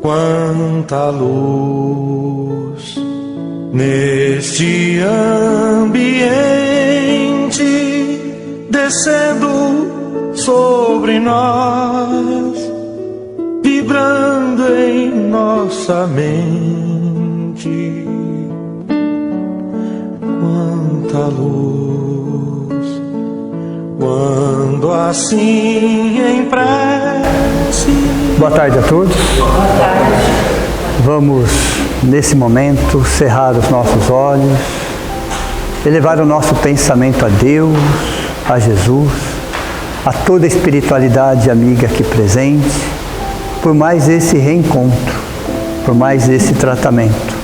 Quanta luz neste ambiente descendo sobre nós, vibrando em nossa mente. Quanta luz, quando assim em prece. Boa tarde a todos. Boa tarde. Vamos, nesse momento, cerrar os nossos olhos, elevar o nosso pensamento a Deus, a Jesus, a toda a espiritualidade amiga aqui presente, por mais esse reencontro, por mais esse tratamento,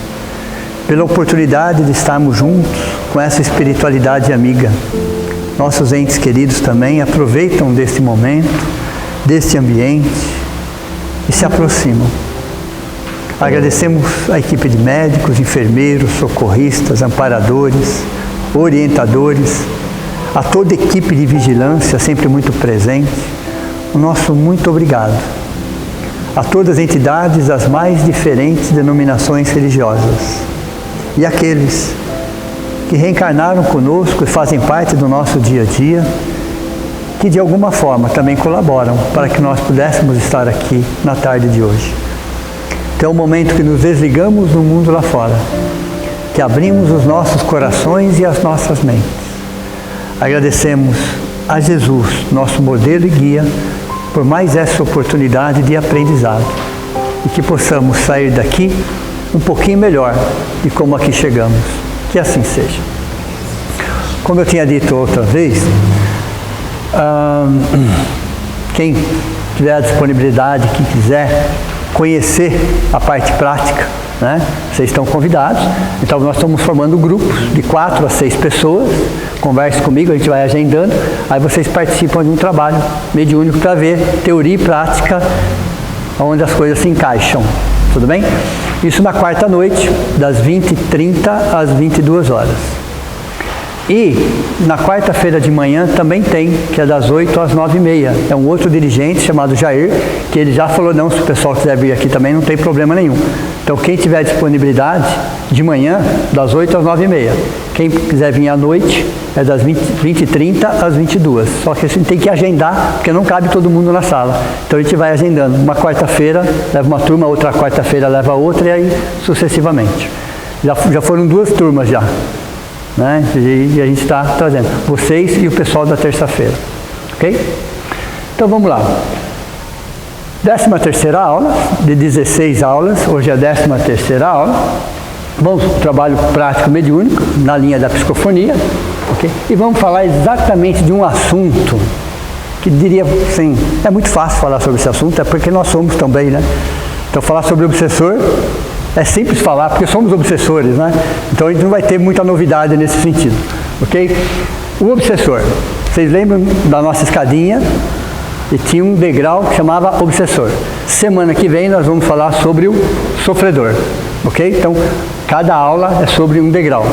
pela oportunidade de estarmos juntos com essa espiritualidade amiga. Nossos entes queridos também aproveitam desse momento, desse ambiente e se aproximam. Agradecemos a equipe de médicos, enfermeiros, socorristas, amparadores, orientadores, a toda a equipe de vigilância sempre muito presente. O nosso muito obrigado. A todas as entidades das mais diferentes denominações religiosas e aqueles que reencarnaram conosco e fazem parte do nosso dia a dia, que de alguma forma também colaboram para que nós pudéssemos estar aqui na tarde de hoje. Então é o momento que nos desligamos do mundo lá fora, que abrimos os nossos corações e as nossas mentes. Agradecemos a Jesus, nosso modelo e guia, por mais essa oportunidade de aprendizado e que possamos sair daqui um pouquinho melhor de como aqui chegamos. Que assim seja. Como eu tinha dito outra vez, quem tiver a disponibilidade, quem quiser conhecer a parte prática, né? Vocês estão convidados. Então nós estamos formando grupos de 4 a 6 pessoas. Converse comigo, a gente vai agendando. Aí vocês participam de um trabalho mediúnico para ver teoria e prática, onde as coisas se encaixam. Tudo bem? Isso na quarta noite, das 20h30 às 22 horas. E na quarta-feira de manhã também tem, que é das 8 às 9h30. É um outro dirigente chamado Jair, que ele já falou, não, se o pessoal quiser vir aqui também não tem problema nenhum. Então quem tiver disponibilidade, de manhã, das 8 às 9h30. Quem quiser vir à noite, é das 20h30 às 22h. Só que a gente tem que agendar, porque não cabe todo mundo na sala. Então a gente vai agendando. Uma quarta-feira leva uma turma, outra quarta-feira leva outra, e aí sucessivamente. Já foram 2 turmas já. Né? E a gente está trazendo vocês e o pessoal da terça-feira, ok? Então vamos lá. 13ª aula, de 16 aulas, hoje é a 13ª aula. Vamos para o trabalho prático mediúnico, na linha da psicofonia, ok? E vamos falar exatamente de um assunto que diria assim, é muito fácil falar sobre esse assunto, é porque nós somos também, né? Então falar sobre o obsessor é simples falar, porque somos obsessores, né? Então a gente não vai ter muita novidade nesse sentido, ok? O obsessor, vocês lembram da nossa escadinha? E tinha um degrau que chamava obsessor. Semana que vem nós vamos falar sobre o sofredor, ok? Então, cada aula é sobre um degrau.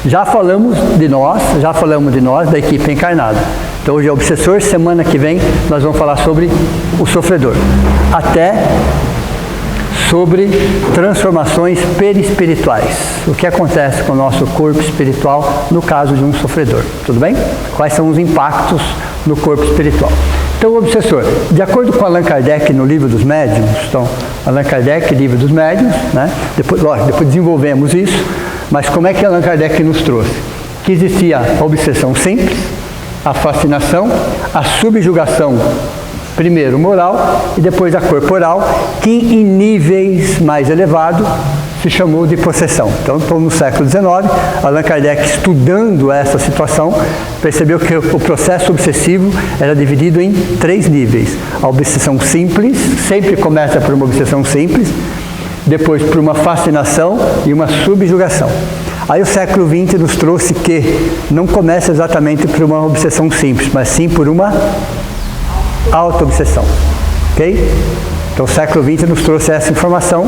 Já falamos de nós, da equipe encarnada. Então hoje é o obsessor, semana que vem nós vamos falar sobre o sofredor. Até sobre transformações perispirituais. O que acontece com o nosso corpo espiritual no caso de um sofredor. Tudo bem? Quais são os impactos no corpo espiritual? Então, o obsessor, de acordo com Allan Kardec no Livro dos Médiuns, então, Allan Kardec, Livro dos Médiuns, né? Depois desenvolvemos isso, mas como é que Allan Kardec nos trouxe? Que existia a obsessão simples, a fascinação, a subjugação, primeiro moral e depois a corporal, que em níveis mais elevados se chamou de possessão. Então, no século XIX, Allan Kardec, estudando essa situação, percebeu que o processo obsessivo era dividido em 3 níveis. A obsessão simples, sempre começa por uma obsessão simples, depois por uma fascinação e uma subjugação. Aí o século XX nos trouxe que não começa exatamente por uma obsessão simples, mas sim por uma auto-obsessão. Ok? Então o século XX nos trouxe essa informação.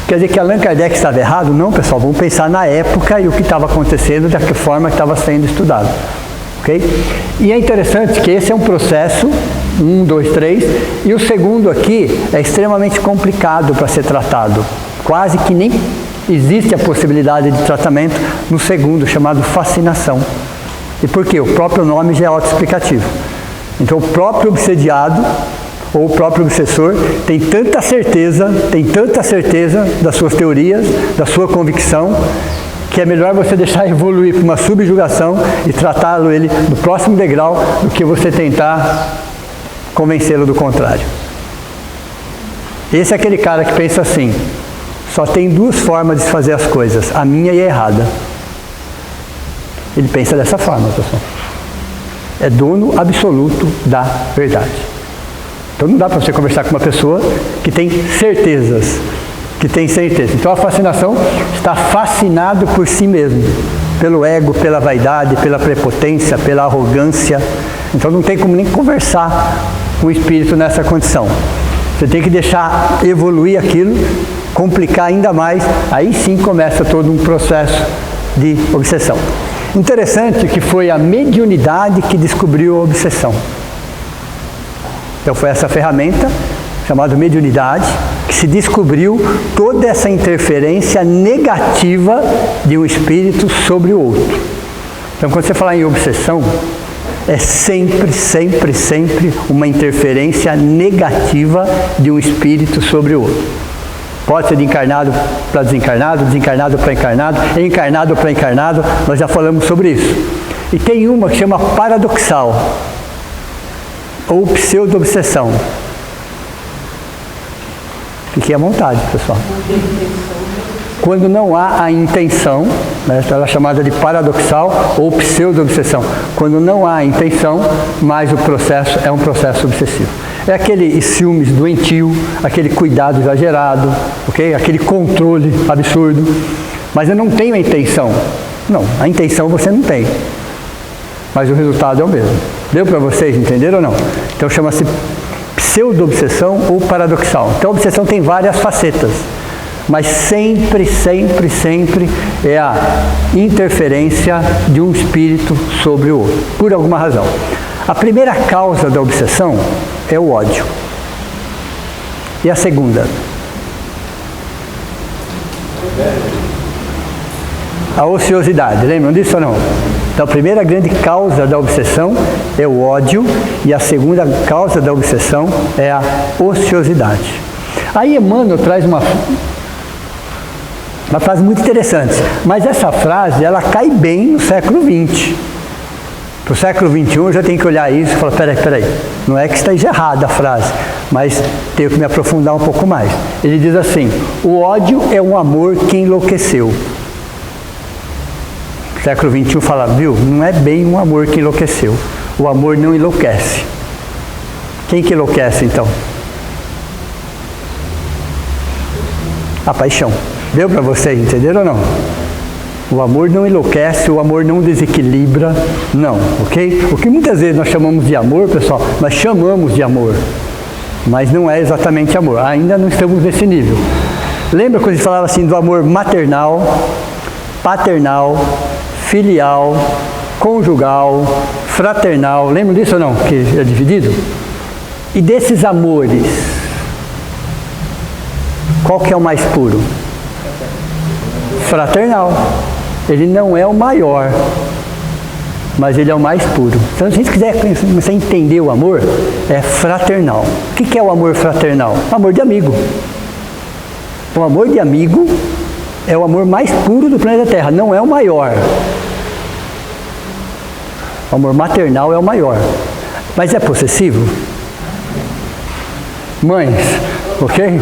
Quer dizer que Allan Kardec estava errado? Não, pessoal, vamos pensar na época e o que estava acontecendo, da forma que estava sendo estudado. Ok? E é interessante que esse é um processo 1, 2, 3. E o segundo aqui é extremamente complicado para ser tratado. Quase que nem existe a possibilidade de tratamento no segundo, chamado fascinação. E por quê? O próprio nome já é autoexplicativo. Então o próprio obsediado, ou o próprio obsessor, tem tanta certeza das suas teorias, da sua convicção, que é melhor você deixar evoluir para uma subjugação e tratá-lo ele no próximo degrau do que você tentar convencê-lo do contrário. Esse é aquele cara que pensa assim: só tem duas formas de fazer as coisas, a minha e a errada. Ele pensa dessa forma, pessoal. É dono absoluto da verdade. Então não dá para você conversar com uma pessoa que tem certezas, Então a fascinação está fascinado por si mesmo, pelo ego, pela vaidade, pela prepotência, pela arrogância. Então não tem como nem conversar com o espírito nessa condição. Você tem que deixar evoluir aquilo, complicar ainda mais, aí sim começa todo um processo de obsessão. Interessante que foi a mediunidade que descobriu a obsessão. Então foi essa ferramenta, chamada mediunidade, que se descobriu toda essa interferência negativa de um espírito sobre o outro. Então quando você fala em obsessão, é sempre uma interferência negativa de um espírito sobre o outro. Pode ser de encarnado para desencarnado, desencarnado para encarnado, encarnado para encarnado, nós já falamos sobre isso. E tem uma que chama paradoxal, ou pseudo-obsessão. Fique à vontade, pessoal. Quando não há a intenção, né, ela é chamada de paradoxal ou pseudo-obsessão. Quando não há a intenção, mas o processo é um processo obsessivo. É aquele ciúmes doentio, aquele cuidado exagerado, okay? Aquele controle absurdo. Mas eu não tenho a intenção. Não, a intenção você não tem. Mas o resultado é o mesmo. Deu para vocês entender ou não? Então chama-se pseudo-obsessão ou paradoxal. Então a obsessão tem várias facetas. Mas sempre é a interferência de um espírito sobre o outro, por alguma razão. A primeira causa da obsessão é o ódio. E a segunda? A ociosidade. Lembram disso ou não? Então a primeira grande causa da obsessão é o ódio e a segunda causa da obsessão é a ociosidade. Aí Emmanuel traz uma frase muito interessante, mas essa frase ela cai bem no século XX. Para o século XXI eu já tenho que olhar isso e falar, peraí, não é que esteja errada a frase, mas tenho que me aprofundar um pouco mais. Ele diz assim: o ódio é um amor que enlouqueceu. O século XXI fala, viu, não é bem um amor que enlouqueceu. O amor não enlouquece. Quem que enlouquece então? A paixão. Deu para vocês entenderam ou não? O amor não enlouquece, o amor não desequilibra, não, ok? O que muitas vezes nós chamamos de amor, pessoal, nós chamamos de amor, mas não é exatamente amor, ainda não estamos nesse nível. Lembra quando a gente falava assim do amor maternal, paternal, filial, conjugal, fraternal, lembra disso ou não? Que é dividido? E desses amores, qual que é o mais puro? Fraternal. Ele não é o maior, mas ele é o mais puro. Então, se a gente quiser começar a entender o amor, é fraternal. O que é o amor fraternal? O amor de amigo. O amor de amigo é o amor mais puro do planeta Terra, não é o maior. O amor maternal é o maior. Mas é possessivo? Mães, ok?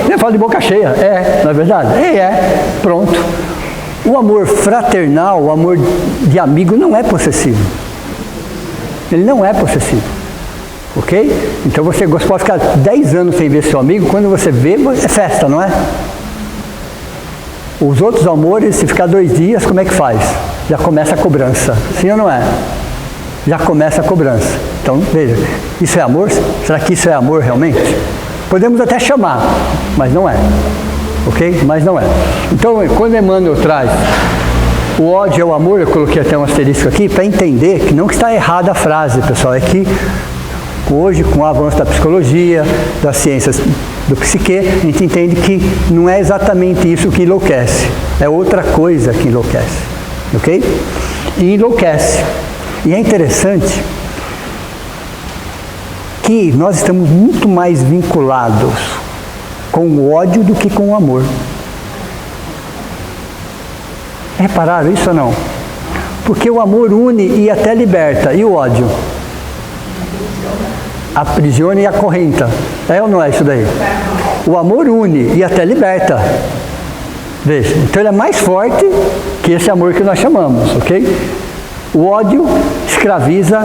Você fala de boca cheia, não é verdade? Pronto. O amor fraternal, o amor de amigo não é possessivo. Ele não é possessivo, ok? Então você pode ficar 10 anos sem ver seu amigo, quando você vê, é festa, não é? Os outros amores, se ficar 2 dias, como é que faz? Já começa a cobrança, sim ou não é? Já começa a cobrança. Então, veja, isso é amor? Será que isso é amor realmente? Podemos até chamar, mas não é. Ok? Mas não é. Então, quando Emmanuel traz o ódio é o amor, eu coloquei até um asterisco aqui, para entender que não está errada a frase, pessoal, é que hoje, com o avanço da psicologia, das ciências do psique, a gente entende que não é exatamente isso que enlouquece, é outra coisa que enlouquece, ok? E enlouquece. E é interessante que nós estamos muito mais vinculados com o ódio do que com o amor. Repararam isso ou não? Porque o amor une e até liberta, e o ódio? Aprisiona e acorrenta. É ou não é isso daí? O amor une e até liberta. Veja, então ele é mais forte que esse amor que nós chamamos, ok? O ódio escraviza,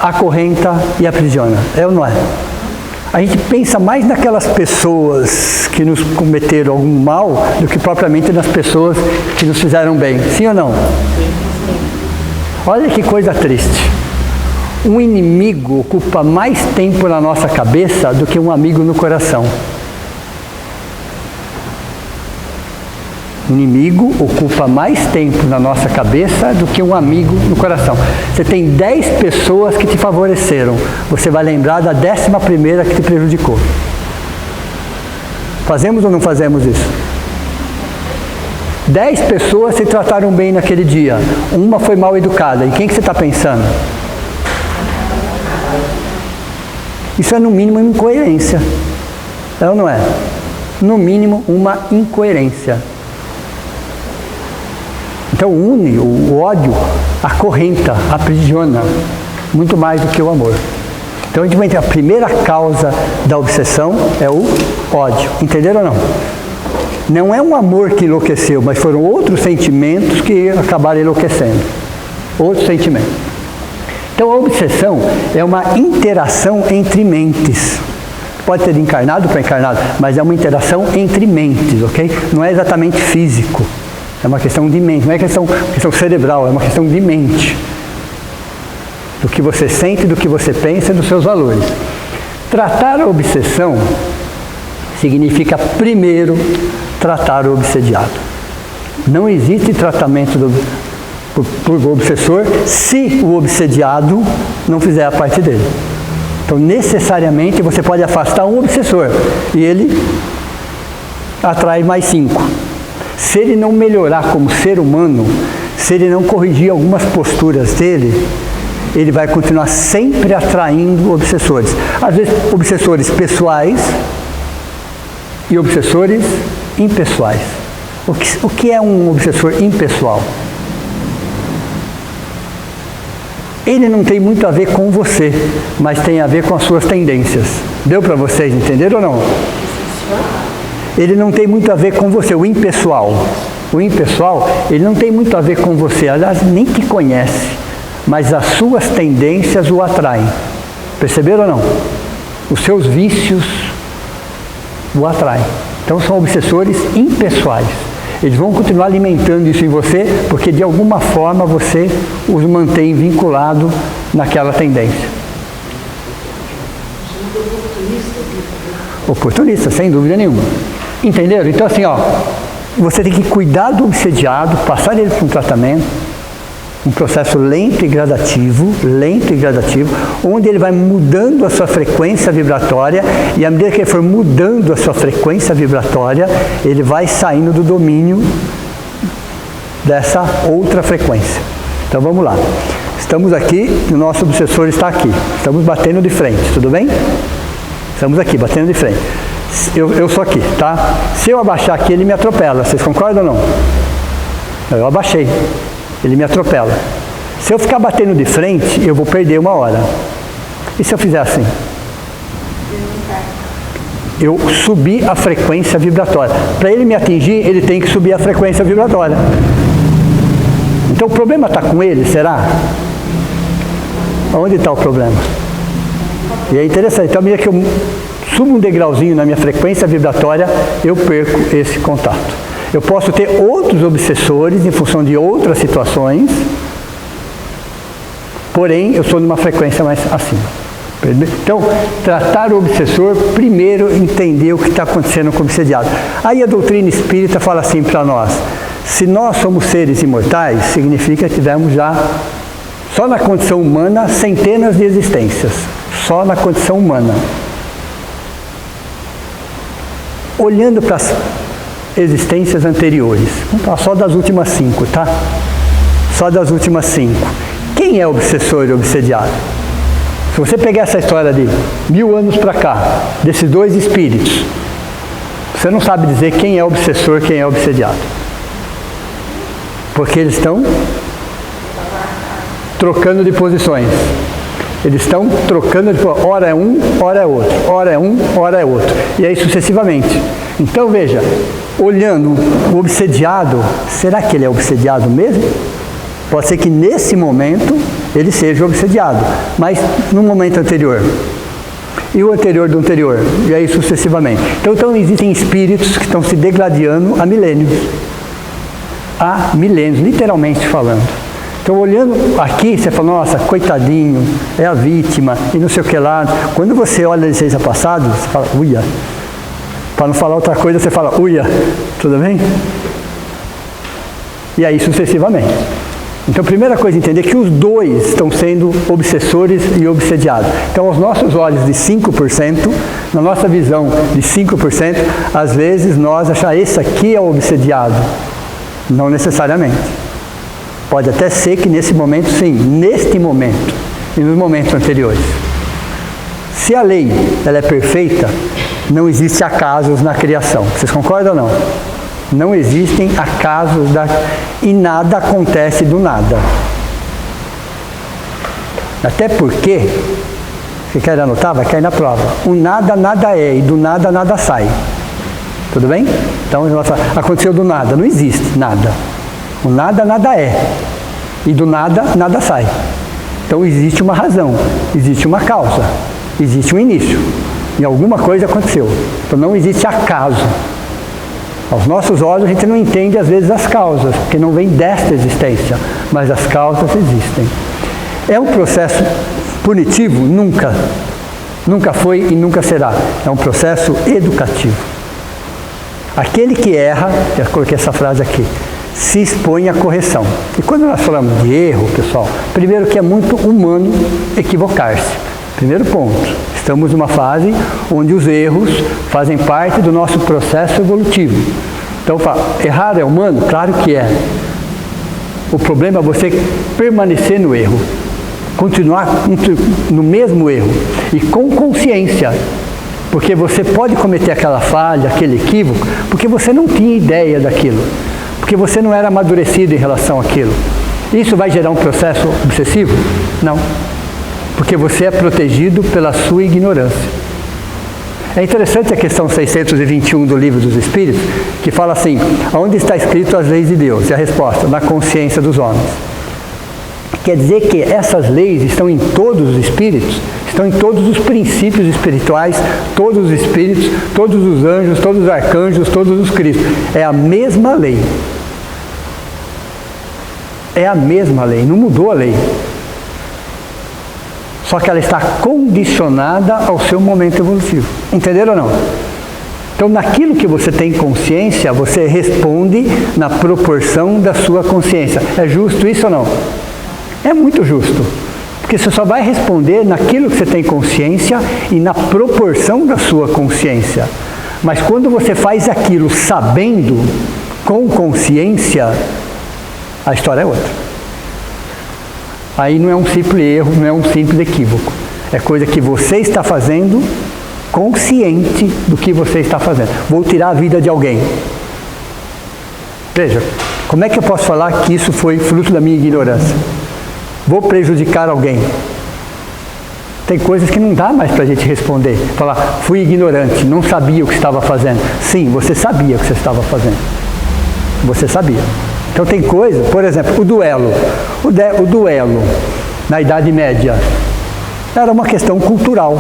acorrenta e aprisiona. É ou não é? A gente pensa mais naquelas pessoas que nos cometeram algum mal do que propriamente nas pessoas que nos fizeram bem. Sim ou não? Olha que coisa triste. Um inimigo ocupa mais tempo na nossa cabeça do que um amigo no coração. O inimigo ocupa mais tempo na nossa cabeça do que um amigo no coração. Você tem 10 pessoas que te favoreceram, você vai lembrar da 11ª que te prejudicou. Fazemos ou não fazemos isso? 10 pessoas se trataram bem naquele dia, uma foi mal educada. Em quem que você está pensando? Isso é no mínimo uma incoerência. É ou não é? No mínimo uma incoerência. Então une, o ódio acorrenta, aprisiona, muito mais do que o amor. Então a gente vai ter a primeira causa da obsessão é o ódio. Entenderam ou não? Não é um amor que enlouqueceu, mas foram outros sentimentos que acabaram enlouquecendo. Outros sentimentos. Então a obsessão é uma interação entre mentes. Pode ser de encarnado para encarnado, mas é uma interação entre mentes, ok? Não é exatamente físico. É uma questão de mente, não é questão cerebral, é uma questão de mente. Do que você sente, do que você pensa e dos seus valores. Tratar a obsessão significa, primeiro, tratar o obsediado. Não existe tratamento por obsessor se o obsediado não fizer a parte dele. Então, necessariamente, você pode afastar um obsessor e ele atrai mais 5. Se ele não melhorar como ser humano, se ele não corrigir algumas posturas dele, ele vai continuar sempre atraindo obsessores. Às vezes, obsessores pessoais e obsessores impessoais. O que é um obsessor impessoal? Ele não tem muito a ver com você, mas tem a ver com as suas tendências. Deu para vocês entender ou não? Ele não tem muito a ver com você, o impessoal. O impessoal, ele não tem muito a ver com você, aliás, nem te conhece, mas as suas tendências o atraem. Perceberam ou não? Os seus vícios o atraem. Então são obsessores impessoais. Eles vão continuar alimentando isso em você, porque de alguma forma você os mantém vinculado naquela tendência. Oportunista, sem dúvida nenhuma. Entenderam? Então assim, ó, você tem que cuidar do obsediado, passar ele para um tratamento, um processo lento e gradativo, onde ele vai mudando a sua frequência vibratória, e à medida que ele for mudando a sua frequência vibratória, ele vai saindo do domínio dessa outra frequência. Então vamos lá. Estamos aqui, o nosso obsessor está aqui. Estamos batendo de frente, tudo bem? Estamos aqui, batendo de frente. Eu sou aqui, tá? Se eu abaixar aqui, ele me atropela. Vocês concordam ou não? Eu abaixei. Ele me atropela. Se eu ficar batendo de frente, eu vou perder 1 hora. E se eu fizer assim? Eu subir a frequência vibratória. Para ele me atingir, ele tem que subir a frequência vibratória. Então o problema está com ele, será? Onde está o problema? E é interessante. Então, à medida que eu subo um degrauzinho na minha frequência vibratória, eu perco esse contato. Eu posso ter outros obsessores em função de outras situações, porém eu sou numa frequência mais acima. Então, tratar o obsessor, primeiro entender o que está acontecendo com o obsediado. Aí a doutrina espírita fala assim para nós: Se nós somos seres imortais, significa que tivemos já, só na condição humana, centenas de existências. Só na condição humana. Olhando para as existências anteriores, vamos falar só das últimas 5, tá? Só das últimas 5. Quem é obsessor e obsediado? Se você pegar essa história de 1000 anos para cá, desses dois espíritos, você não sabe dizer quem é obsessor e quem é obsediado. Porque eles estão trocando de posições. Eles estão trocando de posições. Ora é um, ora é outro. Ora é um, ora é outro. E aí sucessivamente. Então veja, olhando o obsediado, será que ele é obsediado mesmo? Pode ser que nesse momento ele seja obsediado, mas no momento anterior. E o anterior do anterior, e aí sucessivamente. Então existem espíritos que estão se degladiando há milênios. Há milênios, literalmente falando. Então olhando aqui, você fala, nossa, coitadinho, é a vítima, e não sei o que lá. Quando você olha a licença passada, você fala, uia. Para não falar outra coisa, você fala, uia, tudo bem? E aí sucessivamente. Então, a primeira coisa a entender é que os dois estão sendo obsessores e obsediados. Então, aos nossos olhos de 5%, na nossa visão de 5%, às vezes nós achamos, esse aqui é o obsediado. Não necessariamente. Pode até ser que nesse momento, sim, neste momento e nos momentos anteriores. Se a lei ela é perfeita, não existe acasos na criação. Vocês concordam ou não? Não existem acasos e nada acontece do nada. Até porque, se quer anotar, vai cair na prova. O nada, nada é, e do nada, nada sai. Tudo bem? Então, aconteceu do nada, não existe nada. O nada, nada é, e do nada, nada sai. Então, existe uma razão, existe uma causa, existe um início. E alguma coisa aconteceu. Então, não existe acaso. Aos nossos olhos a gente não entende às vezes as causas, porque não vem desta existência, mas as causas existem. É um processo punitivo? Nunca. Nunca foi e nunca será. É um processo educativo. Aquele que erra, eu coloquei essa frase aqui, se expõe à correção. E quando nós falamos de erro, pessoal, primeiro que é muito humano equivocar-se. Primeiro ponto, estamos numa fase onde os erros fazem parte do nosso processo evolutivo. Então, errar é humano? Claro que é. O problema é você permanecer no erro, continuar no mesmo erro e com consciência. Porque você pode cometer aquela falha, aquele equívoco, porque você não tinha ideia daquilo, porque você não era amadurecido em relação àquilo. Isso vai gerar um processo obsessivo? Não. Porque você é protegido pela sua ignorância. É interessante a questão 621 do Livro dos Espíritos, que fala assim, onde está escrito as leis de Deus? E a resposta, na consciência dos homens. Quer dizer que essas leis estão em todos os espíritos, estão em todos os princípios espirituais, todos os espíritos, todos os anjos, todos os arcanjos, todos os cristos. É a mesma lei. É a mesma lei, não mudou a lei. Só que ela está condicionada ao seu momento evolutivo. Entenderam ou não? Então, naquilo que você tem consciência, você responde na proporção da sua consciência. É justo isso ou não? É muito justo. Porque você só vai responder naquilo que você tem consciência e na proporção da sua consciência. Mas quando você faz aquilo sabendo, com consciência, a história é outra. Aí não é um simples erro, não é um simples equívoco. É coisa que você está fazendo consciente do que você está fazendo. Vou tirar a vida de alguém. Veja, como é que eu posso falar que isso foi fruto da minha ignorância? Vou prejudicar alguém. Tem coisas que não dá mais para a gente responder. Falar, fui ignorante, não sabia o que estava fazendo. Sim, você sabia o que você estava fazendo. Você sabia. Então tem coisa, por exemplo, o duelo. O duelo, na Idade Média, era uma questão cultural.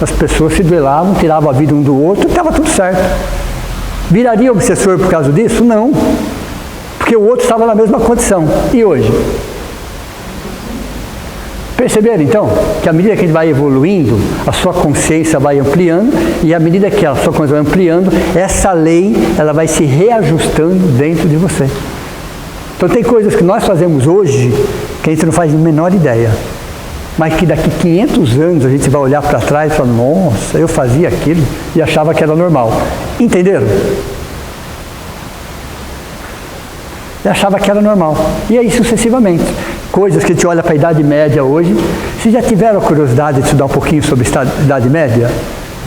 As pessoas se duelavam, tiravam a vida um do outro e estava tudo certo. Viraria obsessor por causa disso? Não. Porque o outro estava na mesma condição. E hoje? Perceberam, então, que à medida que a gente vai evoluindo, a sua consciência vai ampliando, e à medida que a sua consciência vai ampliando, essa lei ela vai se reajustando dentro de você. Então tem coisas que nós fazemos hoje que a gente não faz a menor ideia. Mas que daqui 500 anos a gente vai olhar para trás e falar, nossa, eu fazia aquilo e achava que era normal. Entenderam? E achava que era normal. E aí sucessivamente. Coisas que a gente olha para a Idade Média hoje. Vocês já tiveram a curiosidade de estudar um pouquinho sobre a Idade Média?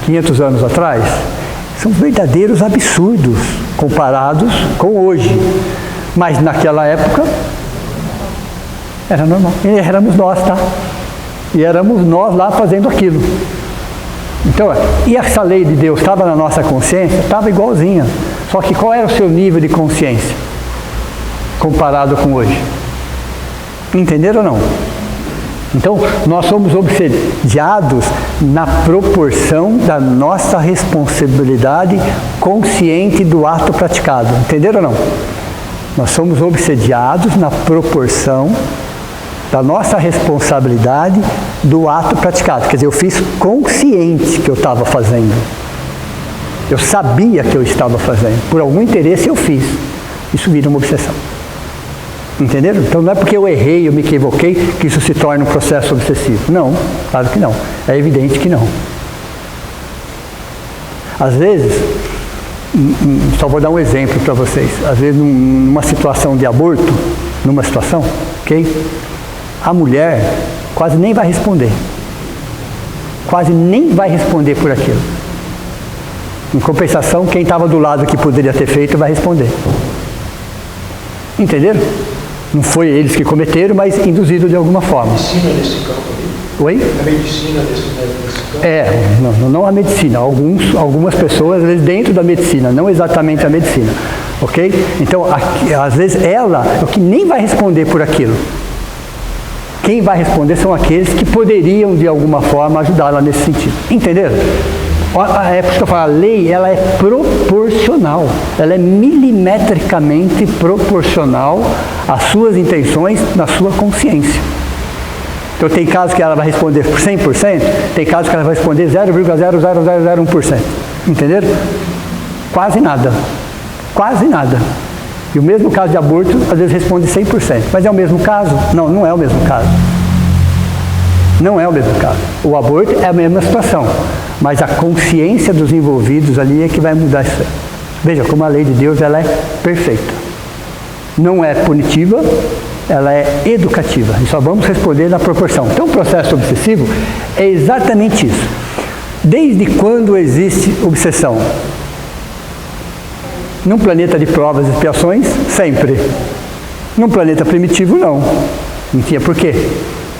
500 anos atrás? São verdadeiros absurdos comparados com hoje. Mas naquela época era normal. E éramos nós, tá? E éramos nós lá fazendo aquilo. Então, e essa lei de Deus estava na nossa consciência? Estava igualzinha. Só que qual era o seu nível de consciência comparado com hoje? Entenderam ou não? Então, nós somos obsediados na proporção da nossa responsabilidade consciente do ato praticado. Entenderam ou não? Nós somos obsediados na proporção da nossa responsabilidade do ato praticado. Quer dizer, eu fiz consciente que eu estava fazendo. Eu sabia que eu estava fazendo. Por algum interesse eu fiz. Isso vira uma obsessão. Entenderam? Então não é porque eu errei, eu me equivoquei, que isso se torna um processo obsessivo. Não, claro que não. É evidente que não. Às vezes, só vou dar um exemplo para vocês. Às vezes, numa situação de aborto, ok? A mulher quase nem vai responder. Quase nem vai responder por aquilo. Em compensação, quem estava do lado que poderia ter feito vai responder. Entenderam? Não foi eles que cometeram, mas induzido de alguma forma. A medicina nesse campo ali? Oi? A medicina nesse campo? Não a medicina. Algumas pessoas, às vezes, dentro da medicina, não exatamente a medicina. Ok? Então, às vezes, ela é o que nem vai responder por aquilo. Quem vai responder são aqueles que poderiam, de alguma forma, ajudá-la nesse sentido. Entenderam? É por isso que eu falo, a lei, ela é proporcional. Ela é milimetricamente proporcional às suas intenções, na sua consciência. Então, tem casos que ela vai responder por 100%, tem casos que ela vai responder 0,00001%. Entenderam? Quase nada. Quase nada. E o mesmo caso de aborto, às vezes responde 100%. Mas é o mesmo caso? Não, não é o mesmo caso. Não é o mesmo caso. O aborto é a mesma situação. Mas a consciência dos envolvidos ali é que vai mudar isso. Veja como a lei de Deus, ela é perfeita. Não é punitiva, ela é educativa. E só vamos responder na proporção. Então o processo obsessivo é exatamente isso. Desde quando existe obsessão? Num planeta de provas e expiações, sempre. Num planeta primitivo, não. Não tinha porquê.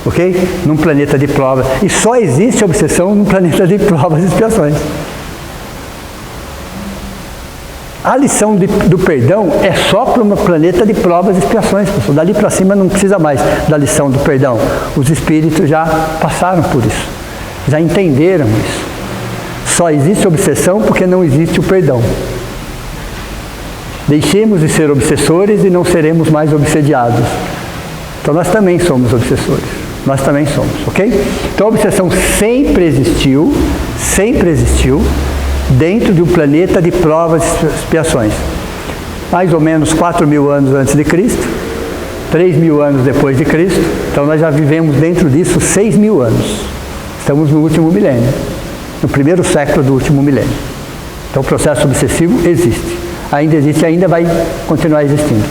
Ok? Num planeta de provas. E só existe obsessão num planeta de provas e expiações. A lição do perdão é só para um planeta de provas e expiações, pessoal. Dali para cima não precisa mais da lição do perdão. Os espíritos já passaram por isso. Já entenderam isso. Só existe obsessão porque não existe o perdão. Deixemos de ser obsessores e não seremos mais obsediados. Então nós também somos obsessores. Nós também somos, ok? Então a obsessão sempre existiu dentro de um planeta de provas e expiações. Mais ou menos 4.000 anos antes de Cristo, 3.000 anos depois de Cristo. Então nós já vivemos dentro disso 6.000 anos. Estamos no último milênio, no primeiro século do último milênio. Então o processo obsessivo existe. Ainda existe, ainda vai continuar existindo.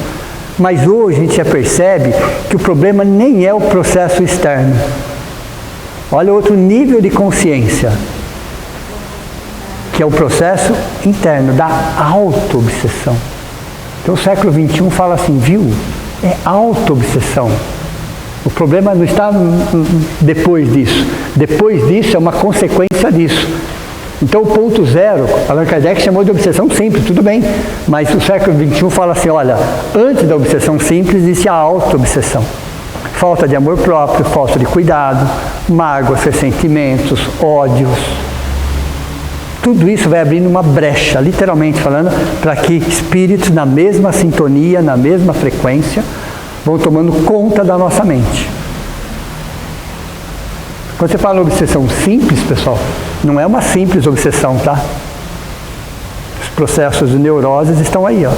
Mas hoje a gente já percebe que o problema nem é o processo externo. Olha outro nível de consciência, que é o processo interno, da auto-obsessão. Então o século XXI fala assim, viu? É auto-obsessão. O problema não está depois disso. Depois disso é uma consequência disso. Então o ponto zero, Allan Kardec chamou de obsessão simples, tudo bem. Mas o século XXI fala assim, olha, antes da obsessão simples existe a auto-obsessão. Falta de amor próprio, falta de cuidado, mágoas, ressentimentos, ódios. Tudo isso vai abrindo uma brecha, literalmente falando, para que espíritos na mesma sintonia, na mesma frequência, vão tomando conta da nossa mente. Quando você fala obsessão simples, pessoal, não é uma simples obsessão, tá? Os processos de neuroses estão aí, ó.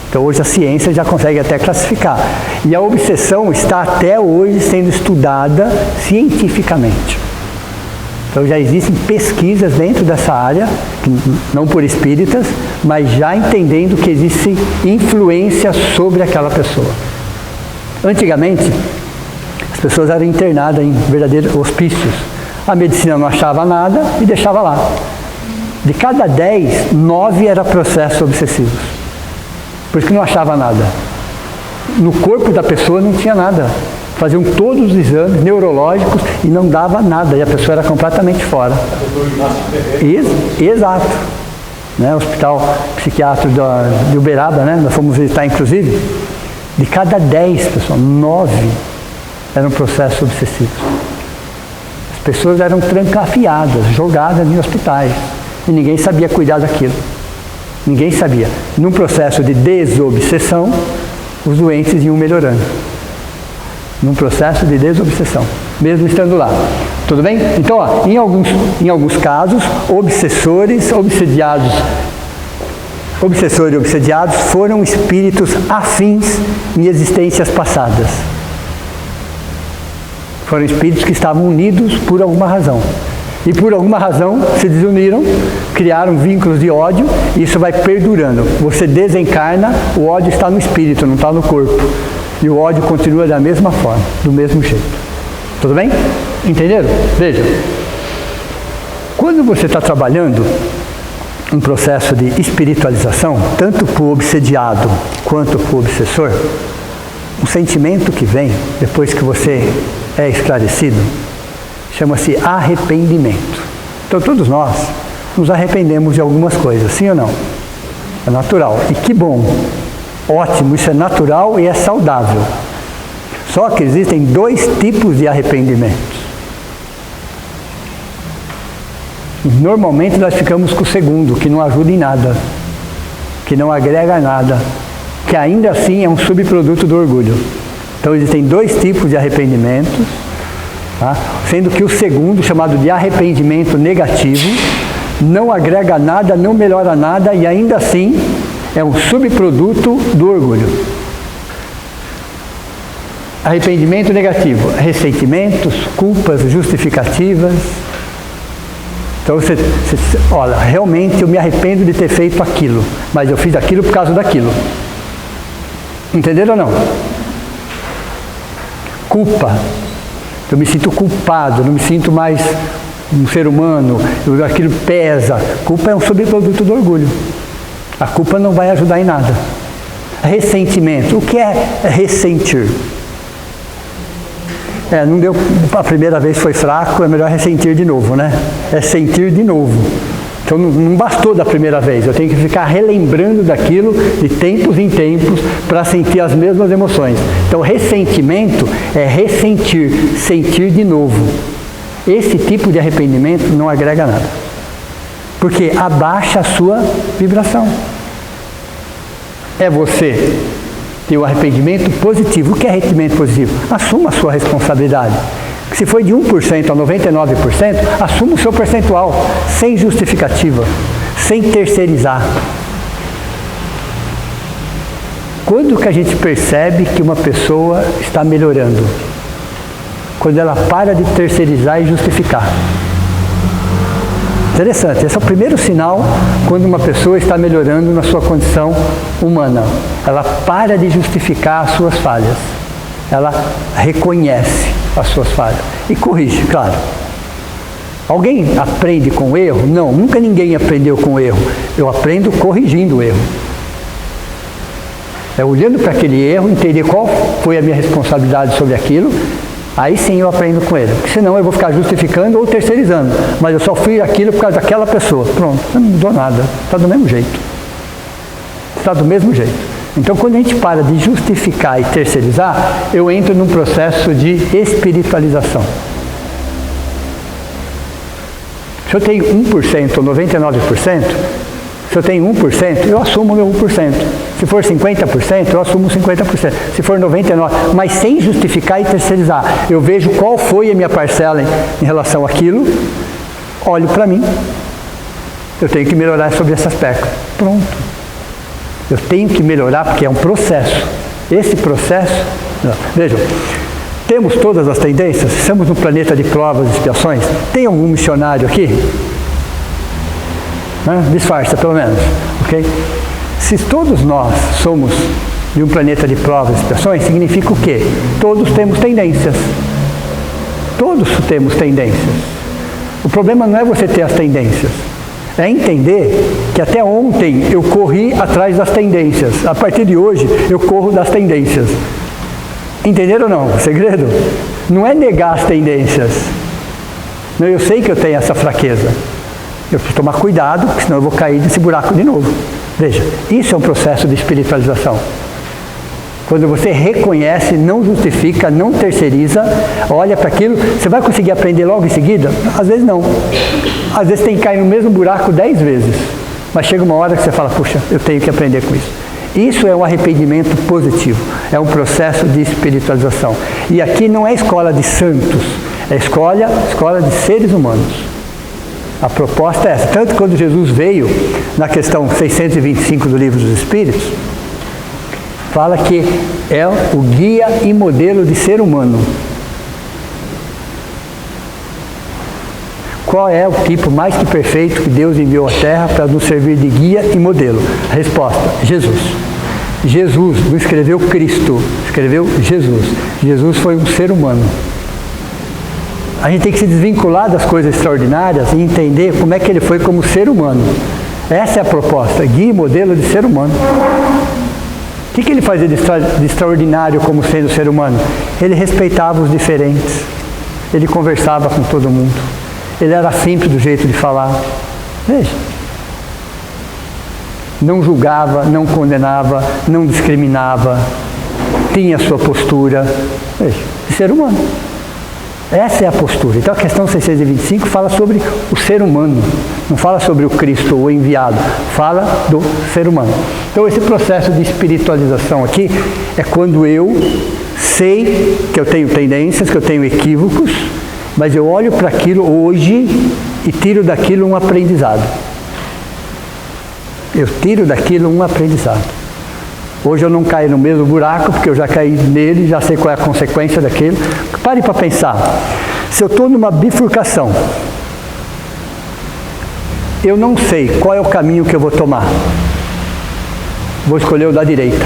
Então hoje a ciência já consegue até classificar. E a obsessão está até hoje sendo estudada cientificamente. Então já existem pesquisas dentro dessa área, não por espíritas, mas já entendendo que existe influência sobre aquela pessoa. Antigamente, as pessoas eram internadas em verdadeiros hospícios. A medicina não achava nada e deixava lá. De cada 10, 9 eram processos obsessivos. Por isso que não achava nada. No corpo da pessoa não tinha nada. Faziam todos os exames neurológicos e não dava nada. E a pessoa era completamente fora. Exato. Né? O hospital psiquiátrico de Uberaba, né? Nós fomos visitar inclusive. De cada 10, pessoal, 9 eram processos obsessivos. As pessoas eram trancafiadas, jogadas em hospitais. E ninguém sabia cuidar daquilo. Ninguém sabia. Num processo de desobsessão, os doentes iam melhorando. Num processo de desobsessão, mesmo estando lá. Tudo bem? Então, ó, em alguns casos, obsessores e obsediados foram espíritos afins em existências passadas. Foram espíritos que estavam unidos por alguma razão. E por alguma razão se desuniram, criaram vínculos de ódio, e isso vai perdurando. Você desencarna, o ódio está no espírito, não está no corpo. E o ódio continua da mesma forma, do mesmo jeito. Tudo bem? Entenderam? Veja. Quando você está trabalhando um processo de espiritualização, tanto para o obsediado quanto para o obsessor, um sentimento que vem depois que você é esclarecido chama-se arrependimento. Então todos nós nos arrependemos de algumas coisas, sim ou não? É natural. E que bom, ótimo, isso é natural e é saudável. Só que existem 2 tipos de arrependimentos. Normalmente nós ficamos com o segundo, que não ajuda em nada, que não agrega nada, que ainda assim é um subproduto do orgulho. Então existem 2 tipos de arrependimentos, tá? Sendo que o segundo, chamado de arrependimento negativo, não agrega nada, não melhora nada e ainda assim é um subproduto do orgulho. Arrependimento negativo, ressentimentos, culpas, justificativas. Então você olha, realmente eu me arrependo de ter feito aquilo, mas eu fiz aquilo por causa daquilo. Entenderam ou não? Culpa. Eu me sinto culpado, não me sinto mais um ser humano, aquilo pesa. Culpa é um subproduto do orgulho. A culpa não vai ajudar em nada. Ressentimento. O que é ressentir? Não deu, a primeira vez foi fraco, é melhor ressentir de novo, né? É sentir de novo. Então não bastou da primeira vez, eu tenho que ficar relembrando daquilo de tempos em tempos para sentir as mesmas emoções. Então ressentimento é ressentir, sentir de novo. Esse tipo de arrependimento não agrega nada, porque abaixa a sua vibração. É você ter o arrependimento positivo. O que é arrependimento positivo? Assuma a sua responsabilidade. Se foi de 1% a 99%, assuma o seu percentual, sem justificativa, sem terceirizar. Quando que a gente percebe que uma pessoa está melhorando? Quando ela para de terceirizar e justificar. Interessante, esse é o primeiro sinal quando uma pessoa está melhorando na sua condição humana. Ela para de justificar as suas falhas. Ela reconhece as suas falhas e corrige, claro. Alguém aprende com o erro? Não, nunca ninguém aprendeu com o erro. Eu aprendo corrigindo o erro. É olhando para aquele erro, entender qual foi a minha responsabilidade sobre aquilo, aí sim eu aprendo com ele. Porque senão eu vou ficar justificando ou terceirizando. Mas eu só fui aquilo por causa daquela pessoa. Pronto, não mudou nada. Está do mesmo jeito. Está do mesmo jeito. Então, quando a gente para de justificar e terceirizar, eu entro num processo de espiritualização. Se eu tenho 1% ou 99%, se eu tenho 1%, eu assumo o meu 1%. Se for 50%, eu assumo 50%. Se for 99%, mas sem justificar e terceirizar. Eu vejo qual foi a minha parcela em relação àquilo, olho para mim, eu tenho que melhorar sobre esse aspecto. Pronto. Eu tenho que melhorar porque é um processo. Esse processo, vejam, temos todas as tendências, estamos no planeta de provas e expiações. Tem algum missionário aqui? Disfarça pelo menos, ok? Se todos nós somos de um planeta de provas e expiações, significa o quê? Todos temos tendências. Todos temos tendências. O problema não é você ter as tendências, é entender que até ontem eu corri atrás das tendências. A partir de hoje eu corro das tendências. Entenderam ou não? O segredo não é negar as tendências. Não, eu sei que eu tenho essa fraqueza. Eu preciso tomar cuidado, porque senão eu vou cair nesse buraco de novo. Veja, isso é um processo de espiritualização. Quando você reconhece, não justifica, não terceiriza, olha para aquilo, você vai conseguir aprender logo em seguida? Às vezes não. Às vezes tem que cair no mesmo buraco 10 vezes. Mas chega uma hora que você fala, puxa, eu tenho que aprender com isso. Isso é um arrependimento positivo. É um processo de espiritualização. E aqui não é escola de santos, é escola de seres humanos. A proposta é essa. Tanto quando Jesus veio, na questão 625 do Livro dos Espíritos, fala que é o guia e modelo de ser humano. Qual é o tipo mais que perfeito que Deus enviou à Terra para nos servir de guia e modelo? A resposta, Jesus. Jesus não escreveu Cristo, escreveu Jesus. Jesus foi um ser humano. A gente tem que se desvincular das coisas extraordinárias e entender como é que ele foi como ser humano. Essa é a proposta, guia e modelo de ser humano. O que ele fazia de extraordinário como sendo ser humano? Ele respeitava os diferentes. Ele conversava com todo mundo. Ele era simples do jeito de falar. Veja. Não julgava, não condenava, não discriminava. Tinha a sua postura. Veja, de ser humano. Essa é a postura. Então a questão 625 fala sobre o ser humano. Não fala sobre o Cristo, o enviado. Fala do ser humano. Então esse processo de espiritualização aqui é quando eu sei que eu tenho tendências, que eu tenho equívocos, mas eu olho para aquilo hoje e tiro daquilo um aprendizado. Eu tiro daquilo um aprendizado. Hoje eu não caio no mesmo buraco, porque eu já caí nele, já sei qual é a consequência daquilo. Pare para pensar. Se eu estou numa bifurcação, eu não sei qual é o caminho que eu vou tomar. Vou escolher o da direita.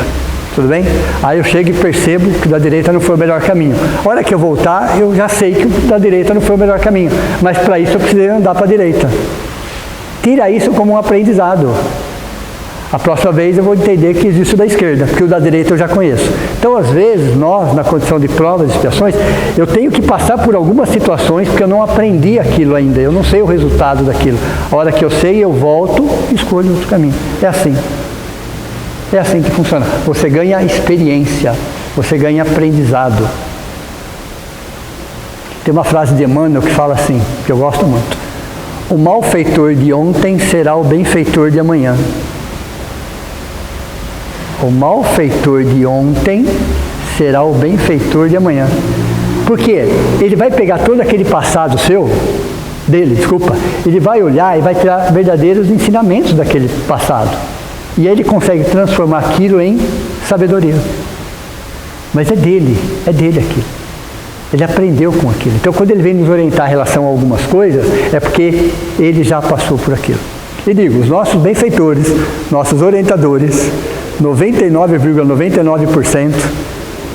Tudo bem? Aí eu chego e percebo que o da direita não foi o melhor caminho. A hora que eu voltar, eu já sei que o da direita não foi o melhor caminho. Mas para isso eu precisei andar para a direita. Tira isso como um aprendizado. A próxima vez eu vou entender que existe o da esquerda, porque o da direita eu já conheço. Então, às vezes, nós, na condição de provas e expiações, eu tenho que passar por algumas situações porque eu não aprendi aquilo ainda, eu não sei o resultado daquilo. A hora que eu sei, eu volto e escolho outro caminho. É assim. É assim que funciona. Você ganha experiência, você ganha aprendizado. Tem uma frase de Emmanuel que fala assim, que eu gosto muito. O malfeitor de ontem será o benfeitor de amanhã. O malfeitor de ontem será o benfeitor de amanhã. Por quê? Ele vai pegar todo aquele passado ele vai olhar e vai tirar verdadeiros ensinamentos daquele passado. E aí ele consegue transformar aquilo em sabedoria. Mas é dele aquilo. Ele aprendeu com aquilo. Então, quando ele vem nos orientar em relação a algumas coisas, é porque ele já passou por aquilo. E digo, os nossos benfeitores, nossos orientadores, 99,99%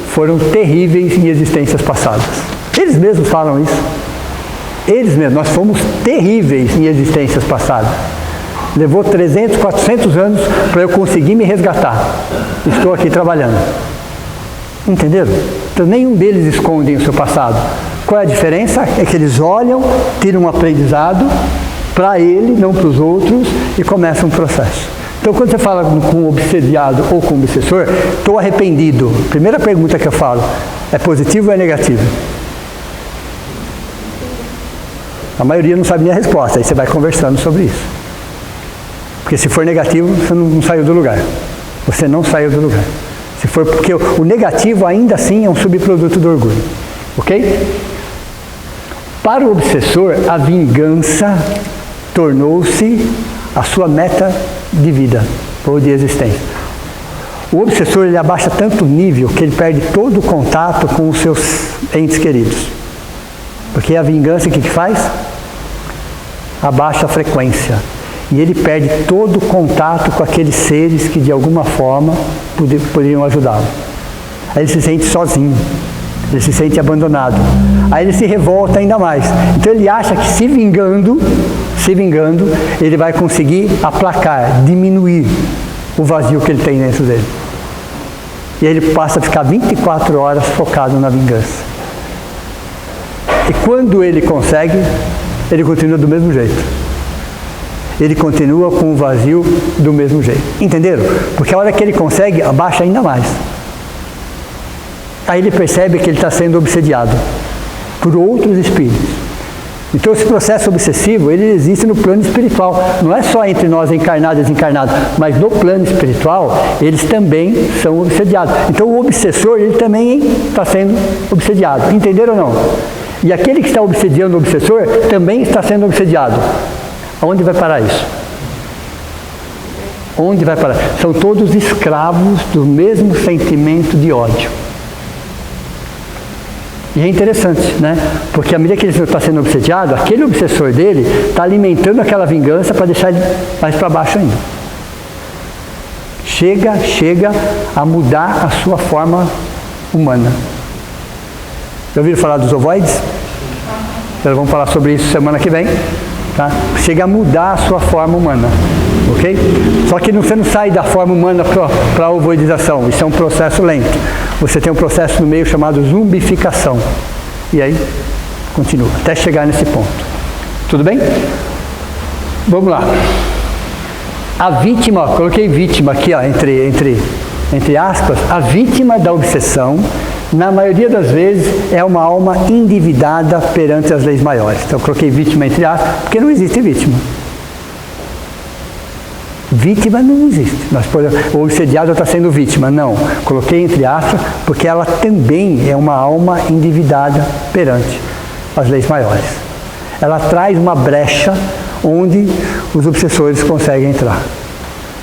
foram terríveis em existências passadas. Eles mesmos falam isso. Eles mesmos, nós fomos terríveis em existências passadas. Levou 300, 400 anos para eu conseguir me resgatar. Estou aqui trabalhando. Entenderam? Então nenhum deles esconde o seu passado. Qual é a diferença? É que eles olham, tiram um aprendizado para ele, não para os outros, e começa um processo. Então, quando você fala com o obsediado ou com o obsessor, estou arrependido. Primeira pergunta que eu falo, é positivo ou é negativo? A maioria não sabe nem a resposta, aí você vai conversando sobre isso. Porque se for negativo, você não saiu do lugar. Você não saiu do lugar. Se for porque o negativo ainda assim é um subproduto do orgulho. Ok? Para o obsessor, a vingança tornou-se a sua meta de vida ou de existência. O obsessor, ele abaixa tanto o nível que ele perde todo o contato com os seus entes queridos. Porque a vingança, o que faz? Abaixa a frequência. E ele perde todo o contato com aqueles seres que de alguma forma poderiam ajudá-lo. Aí ele se sente sozinho, ele se sente abandonado. Aí ele se revolta ainda mais. Então ele acha que se vingando, ele vai conseguir aplacar, diminuir o vazio que ele tem dentro dele. E aí ele passa a ficar 24 horas focado na vingança. E quando ele consegue, ele continua do mesmo jeito. Ele continua com o vazio do mesmo jeito. Entenderam? Porque a hora que ele consegue, abaixa ainda mais. Aí ele percebe que ele está sendo obsediado por outros espíritos. Então esse processo obsessivo, ele existe no plano espiritual. Não é só entre nós encarnados e desencarnados, mas no plano espiritual, eles também são obsediados. Então o obsessor, ele também está sendo obsediado. Entenderam ou não? E aquele que está obsediando o obsessor, também está sendo obsediado. Aonde vai parar isso? Onde vai parar? São todos escravos do mesmo sentimento de ódio. E é interessante, né? Porque à medida que ele está sendo obsediado, aquele obsessor dele está alimentando aquela vingança para deixar ele mais para baixo ainda. Chega a mudar a sua forma humana. Já ouviram falar dos ovoides? Nós vamos falar sobre isso semana que vem. Tá? Chega a mudar a sua forma humana, ok? Só que você não sai da forma humana para a ovoidização, isso é um processo lento. Você tem um processo no meio chamado zumbificação. E aí, continua, até chegar nesse ponto. Tudo bem? Vamos lá. A vítima, ó, coloquei vítima aqui, ó, entre aspas, a vítima da obsessão, na maioria das vezes, é uma alma endividada perante as leis maiores. Então, eu coloquei vítima entre aspas, porque não existe vítima. Vítima não existe. O obsediado está sendo vítima. Não. Coloquei entre aspas, porque ela também é uma alma endividada perante as leis maiores. Ela traz uma brecha onde os obsessores conseguem entrar.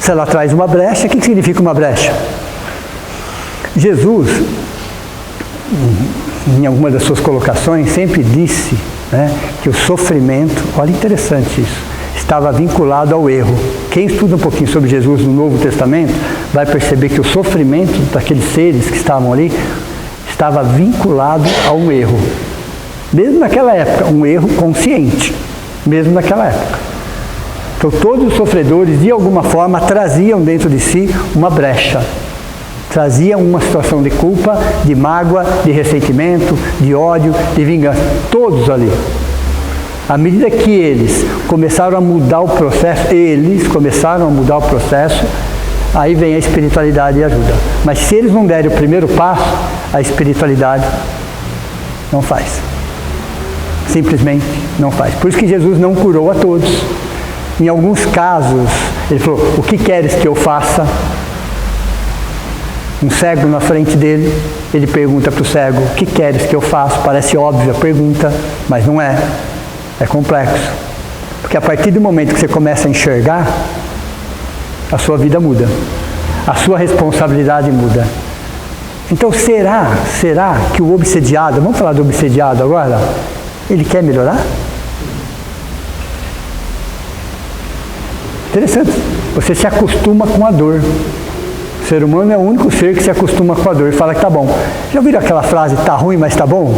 Se ela traz uma brecha, o que significa uma brecha? Jesus, em alguma das suas colocações, sempre disse, né, que o sofrimento, olha interessante isso, estava vinculado ao erro. Quem estuda um pouquinho sobre Jesus no Novo Testamento vai perceber que o sofrimento daqueles seres que estavam ali estava vinculado a um erro. Mesmo naquela época, um erro consciente, mesmo naquela época. Então todos os sofredores, de alguma forma, traziam dentro de si uma brecha. Traziam uma situação de culpa, de mágoa, de ressentimento, de ódio, de vingança. Todos ali. À medida que eles começaram a mudar o processo, aí vem a espiritualidade e ajuda. Mas se eles não derem o primeiro passo, a espiritualidade não faz. Simplesmente não faz. Por isso que Jesus não curou a todos. Em alguns casos, ele falou, o que queres que eu faça? Um cego na frente dele, ele pergunta para o cego, o que queres que eu faça? Parece óbvia a pergunta, mas não é. É complexo. Porque a partir do momento que você começa a enxergar, a sua vida muda. A sua responsabilidade muda. Então será que o obsediado, vamos falar do obsediado agora, ele quer melhorar? Interessante. Você se acostuma com a dor. O ser humano é o único ser que se acostuma com a dor e fala que tá bom. Já ouviram aquela frase, tá ruim, mas tá bom?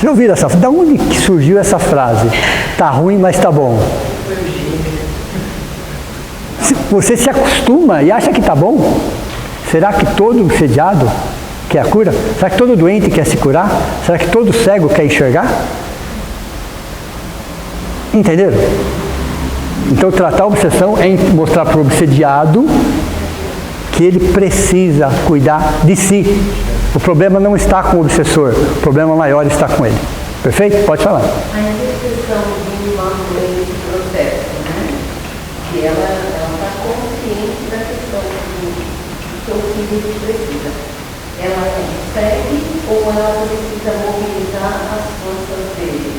Já ouviram essa frase? Da onde que surgiu essa frase? Tá ruim, mas tá bom. Você se acostuma e acha que tá bom? Será que todo obsediado quer a cura? Será que todo doente quer se curar? Será que todo cego quer enxergar? Entenderam? Então tratar a obsessão é mostrar para o obsediado que ele precisa cuidar de si. O problema não está com o obsessor, o problema maior está com ele. Perfeito? Pode falar. A intercessão do irmão nesse processo, né? Que ela está consciente da questão do seu filho precisa. Ela consegue ou ela precisa mobilizar as forças dele?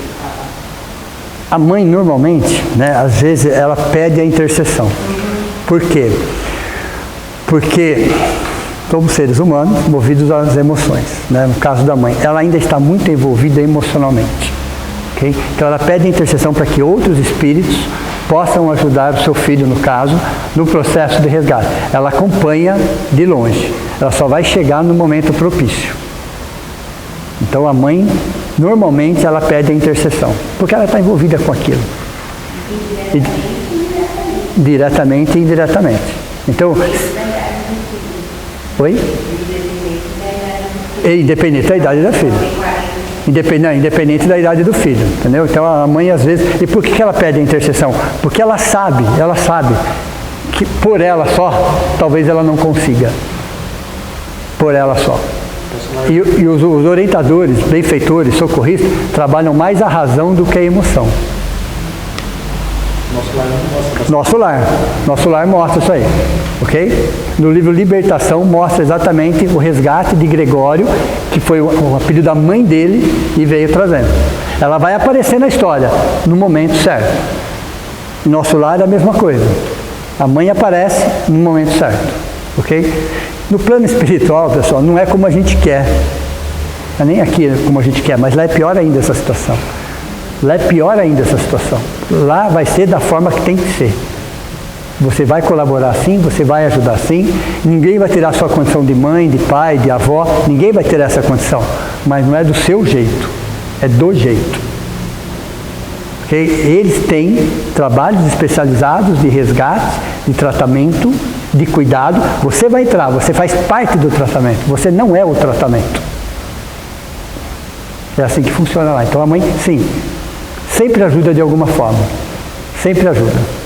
A mãe normalmente, né, às vezes ela pede a intercessão. Por quê? Porque somos seres humanos movidos às emoções, né? No caso da mãe, ela ainda está muito envolvida emocionalmente. Okay? Então ela pede intercessão para que outros espíritos possam ajudar o seu filho, no caso, no processo de resgate. Ela acompanha de longe, ela só vai chegar no momento propício. Então a mãe, normalmente, ela pede a intercessão, porque ela está envolvida com aquilo. Diretamente e indiretamente. Então, oi? Independente da idade da filha. Independente da idade do filho, entendeu? Então a mãe às vezes... E por que ela pede a intercessão? Porque ela sabe que por ela só, talvez ela não consiga. Por ela só. E os orientadores, benfeitores, socorristas, trabalham mais a razão do que a emoção. Nosso lar mostra isso aí, ok? No livro Libertação mostra exatamente o resgate de Gregório, que foi o apelido da mãe dele e veio trazendo. Ela vai aparecer na história no momento certo. Nosso lar é a mesma coisa. A mãe aparece no momento certo, ok? No plano espiritual, pessoal, não é como a gente quer. Não é nem aqui como a gente quer, mas lá é pior ainda essa situação. Lá é pior ainda essa situação. Lá vai ser da forma que tem que ser. Você vai colaborar sim, você vai ajudar sim. Ninguém vai tirar a sua condição de mãe, de pai, de avó. Ninguém vai ter essa condição. Mas não é do seu jeito. É do jeito. Okay? Eles têm trabalhos especializados de resgate, de tratamento, de cuidado. Você vai entrar, você faz parte do tratamento. Você não é o tratamento. É assim que funciona lá. Então a mãe, sim, sempre ajuda de alguma forma. Sempre ajuda.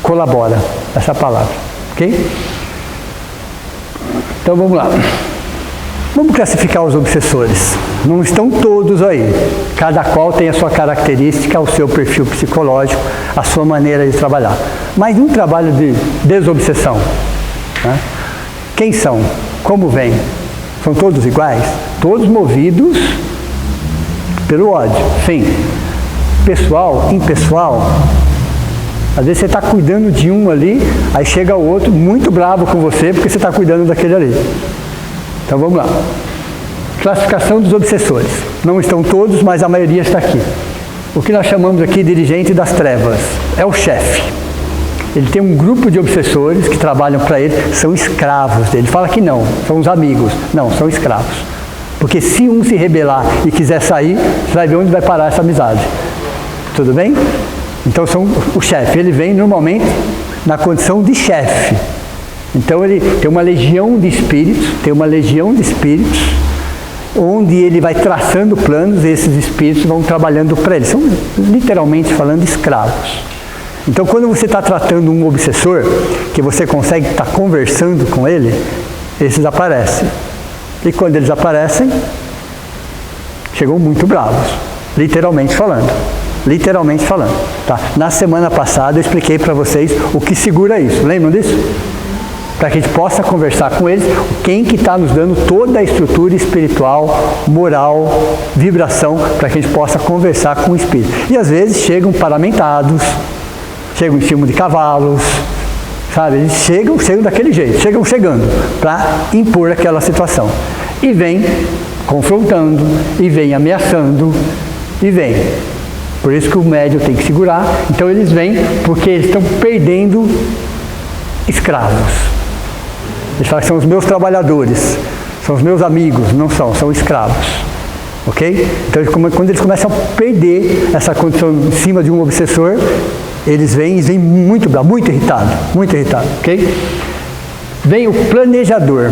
Colabora, essa palavra. Ok? Então vamos lá. Vamos classificar os obsessores. Não estão todos aí. Cada qual tem a sua característica, o seu perfil psicológico, a sua maneira de trabalhar. Mas um trabalho de desobsessão, né? Quem são? Como vêm? São todos iguais? Todos movidos pelo ódio. Sim. Pessoal, impessoal. Às vezes você está cuidando de um ali, aí chega o outro muito bravo com você porque você está cuidando daquele ali. Então vamos lá. Classificação dos obsessores. Não estão todos, mas a maioria está aqui. O que nós chamamos aqui de dirigente das trevas. É o chefe. Ele tem um grupo de obsessores que trabalham para ele, são escravos dele. Ele fala que não, são os amigos. Não, são escravos. Porque se um se rebelar e quiser sair, você vai ver onde vai parar essa amizade. Tudo bem? Então são o chefe. Ele vem normalmente na condição de chefe. Então ele tem uma legião de espíritos, onde ele vai traçando planos e esses espíritos vão trabalhando para ele. São, literalmente falando, escravos. Então quando você está tratando um obsessor, que você consegue estar conversando com ele, esses aparecem. E quando eles aparecem, chegam muito bravos, literalmente falando. Tá? Na semana passada eu expliquei para vocês o que segura isso. Lembram disso? Para que a gente possa conversar com eles, quem que está nos dando toda a estrutura espiritual, moral, vibração, para que a gente possa conversar com o espírito. E às vezes chegam paramentados, chegam em cima de cavalos, sabe? Eles chegam daquele jeito, chegando para impor aquela situação. E vem confrontando, e vem ameaçando, e vem. Por isso que o médium tem que segurar. Então eles vêm porque eles estão perdendo escravos. Eles falam que são os meus trabalhadores, são os meus amigos. Não são escravos. Ok? Então quando eles começam a perder essa condição em cima de um obsessor, eles vêm muito bravos, muito irritado, ok? Vem o planejador.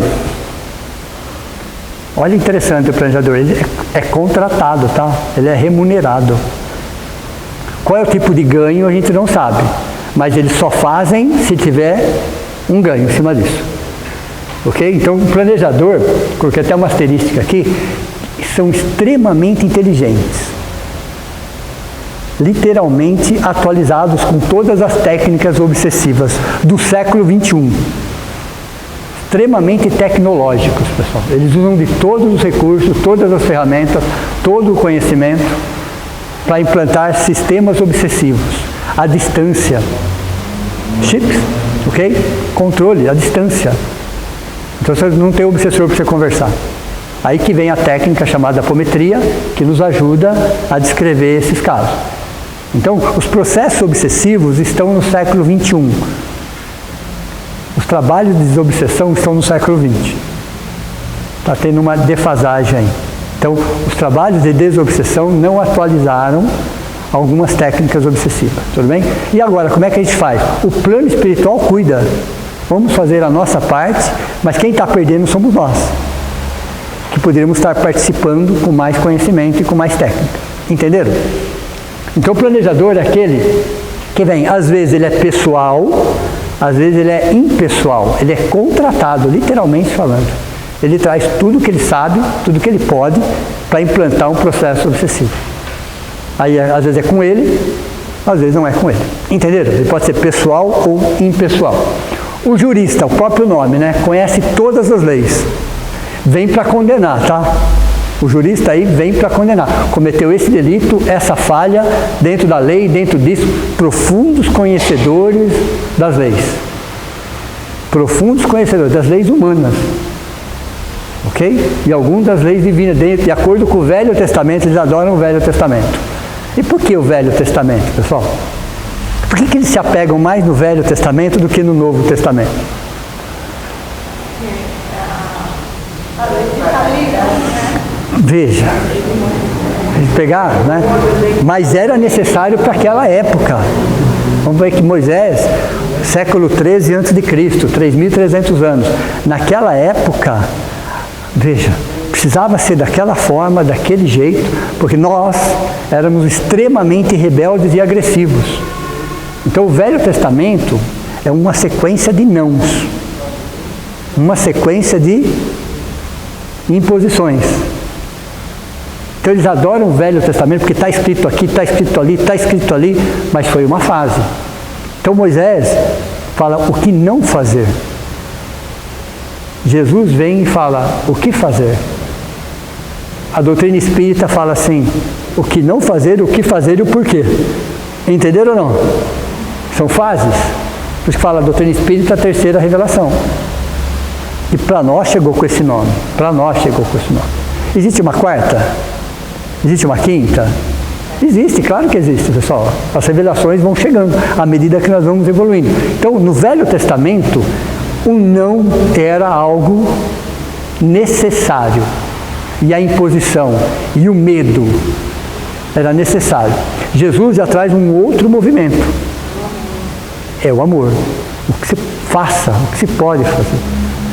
Olha, interessante o planejador, ele é contratado, tá? Ele é remunerado. Qual é o tipo de ganho a gente não sabe, mas eles só fazem se tiver um ganho em cima disso. Ok? Então o planejador, coloquei até uma asterística aqui, são extremamente inteligentes. Literalmente atualizados com todas as técnicas obsessivas do século XXI. Extremamente tecnológicos, pessoal. Eles usam de todos os recursos, todas as ferramentas, todo o conhecimento para implantar sistemas obsessivos à distância. Chips, ok? Controle à distância. Então você não tem obsessor para você conversar. Aí que vem a técnica chamada apometria, que nos ajuda a descrever esses casos. Então, os processos obsessivos estão no século XXI. Os trabalhos de desobsessão estão no século XX. Está tendo uma defasagem aí. Então, os trabalhos de desobsessão não atualizaram algumas técnicas obsessivas, tudo bem? E agora, como é que a gente faz? O plano espiritual cuida. Vamos fazer a nossa parte, mas quem está perdendo somos nós, que poderíamos estar participando com mais conhecimento e com mais técnica. Entenderam? Então, o planejador é aquele que vem, às vezes ele é pessoal, às vezes ele é impessoal, ele é contratado, literalmente falando. Ele traz tudo que ele sabe, tudo que ele pode, para implantar um processo obsessivo. Aí, às vezes é com ele, às vezes não é com ele. Entenderam? Ele pode ser pessoal ou impessoal. O jurista, o próprio nome, né? Conhece todas as leis. Vem para condenar, tá? O jurista aí vem para condenar. Cometeu esse delito, essa falha, dentro da lei, dentro disso, profundos conhecedores das leis. Profundos conhecedores das leis humanas. Ok? E algumas das leis divinas, de acordo com o Velho Testamento, eles adoram o Velho Testamento. E por que o Velho Testamento, pessoal? Por que eles se apegam mais no Velho Testamento do que no Novo Testamento? Veja, eles pegaram, né? Mas era necessário para aquela época. Vamos ver que Moisés, século 13 a.C., 3.300 anos. Naquela época, veja, precisava ser daquela forma, daquele jeito, porque nós éramos extremamente rebeldes e agressivos. Então o Velho Testamento é uma sequência de nãos, uma sequência de imposições. Então eles adoram o Velho Testamento porque está escrito aqui, está escrito ali, está escrito ali, mas foi uma fase. Então Moisés fala o que não fazer. Jesus vem e fala o que fazer. A doutrina espírita fala assim, o que não fazer, o que fazer e o porquê. Entenderam ou não? São fases. Por isso que fala a doutrina espírita, a terceira revelação. E para nós chegou com esse nome. Para nós chegou com esse nome. Existe uma quarta? Existe uma quinta? Existe, claro que existe, pessoal. As revelações vão chegando à medida que nós vamos evoluindo. Então, no Velho Testamento, o não era algo necessário. E a imposição e o medo era necessário. Jesus já traz um outro movimento. É o amor. O que se faça, o que se pode fazer.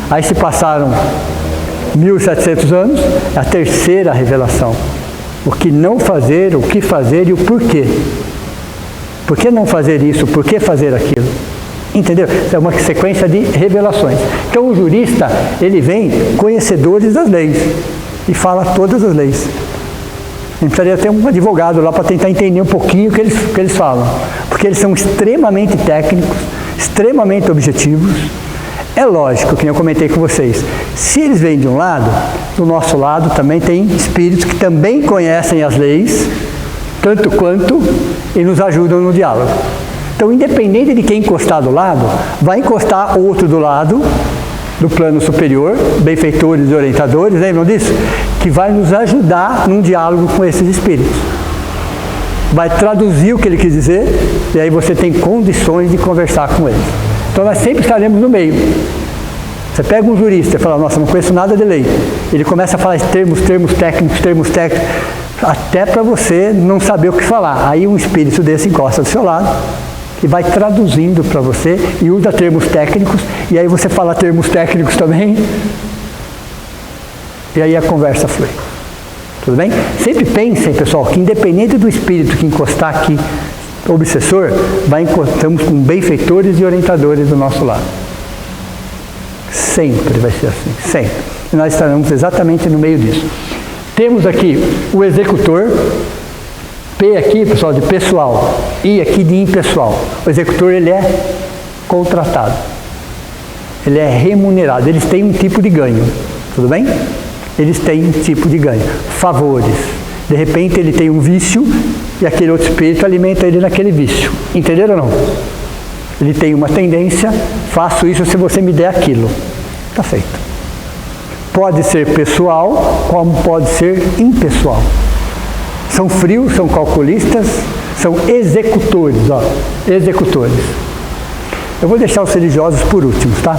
Aí se passaram 1.700 anos, é a terceira revelação. O que não fazer, o que fazer e o porquê. Por que não fazer isso? Por que fazer aquilo? Entendeu? É uma sequência de revelações. Então o jurista, ele vem conhecedores das leis e fala todas as leis. A gente precisaria ter um advogado lá para tentar entender um pouquinho o que eles falam. Porque eles são extremamente técnicos, extremamente objetivos. É lógico, que eu comentei com vocês, se eles vêm de um lado, do nosso lado também tem espíritos que também conhecem as leis, tanto quanto, e nos ajudam no diálogo. Então, independente de quem encostar do lado, vai encostar outro do lado, do plano superior, benfeitores e orientadores, lembram disso? Que vai nos ajudar num diálogo com esses espíritos. Vai traduzir o que ele quis dizer, e aí você tem condições de conversar com eles. Então nós sempre estaremos no meio. Você pega um jurista e fala, nossa, não conheço nada de lei. Ele começa a falar termos técnicos, até para você não saber o que falar. Aí um espírito desse encosta do seu lado e vai traduzindo para você e usa termos técnicos, e aí você fala termos técnicos também, e aí a conversa flui. Tudo bem? Sempre pensem, pessoal, que independente do espírito que encostar aqui, obsessor, estamos com benfeitores e orientadores do nosso lado. Sempre vai ser assim, sempre. E nós estaremos exatamente no meio disso. Temos aqui o executor, P aqui, pessoal, de pessoal, I aqui de impessoal. O executor, ele é contratado. Ele é remunerado, eles têm um tipo de ganho, tudo bem? Eles têm um tipo de ganho. Favores. De repente ele tem um vício e aquele outro espírito alimenta ele naquele vício. Entenderam ou não? Ele tem uma tendência, faço isso se você me der aquilo. Está feito. Pode ser pessoal, como pode ser impessoal. São frios, são calculistas, são executores, ó, executores. Eu vou deixar os religiosos por último, tá?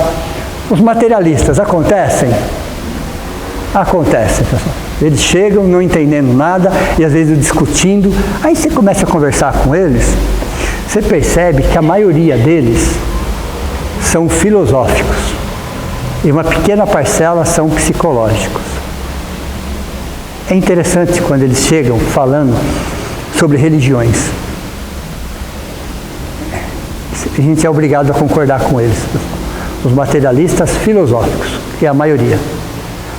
Os materialistas acontecem? Acontecem, pessoal. Eles chegam não entendendo nada e às vezes discutindo. Aí você começa a conversar com eles, você percebe que a maioria deles são filosóficos e uma pequena parcela são psicológicos. É interessante quando eles chegam falando sobre religiões. A gente é obrigado a concordar com eles. Os materialistas filosóficos, que é a maioria.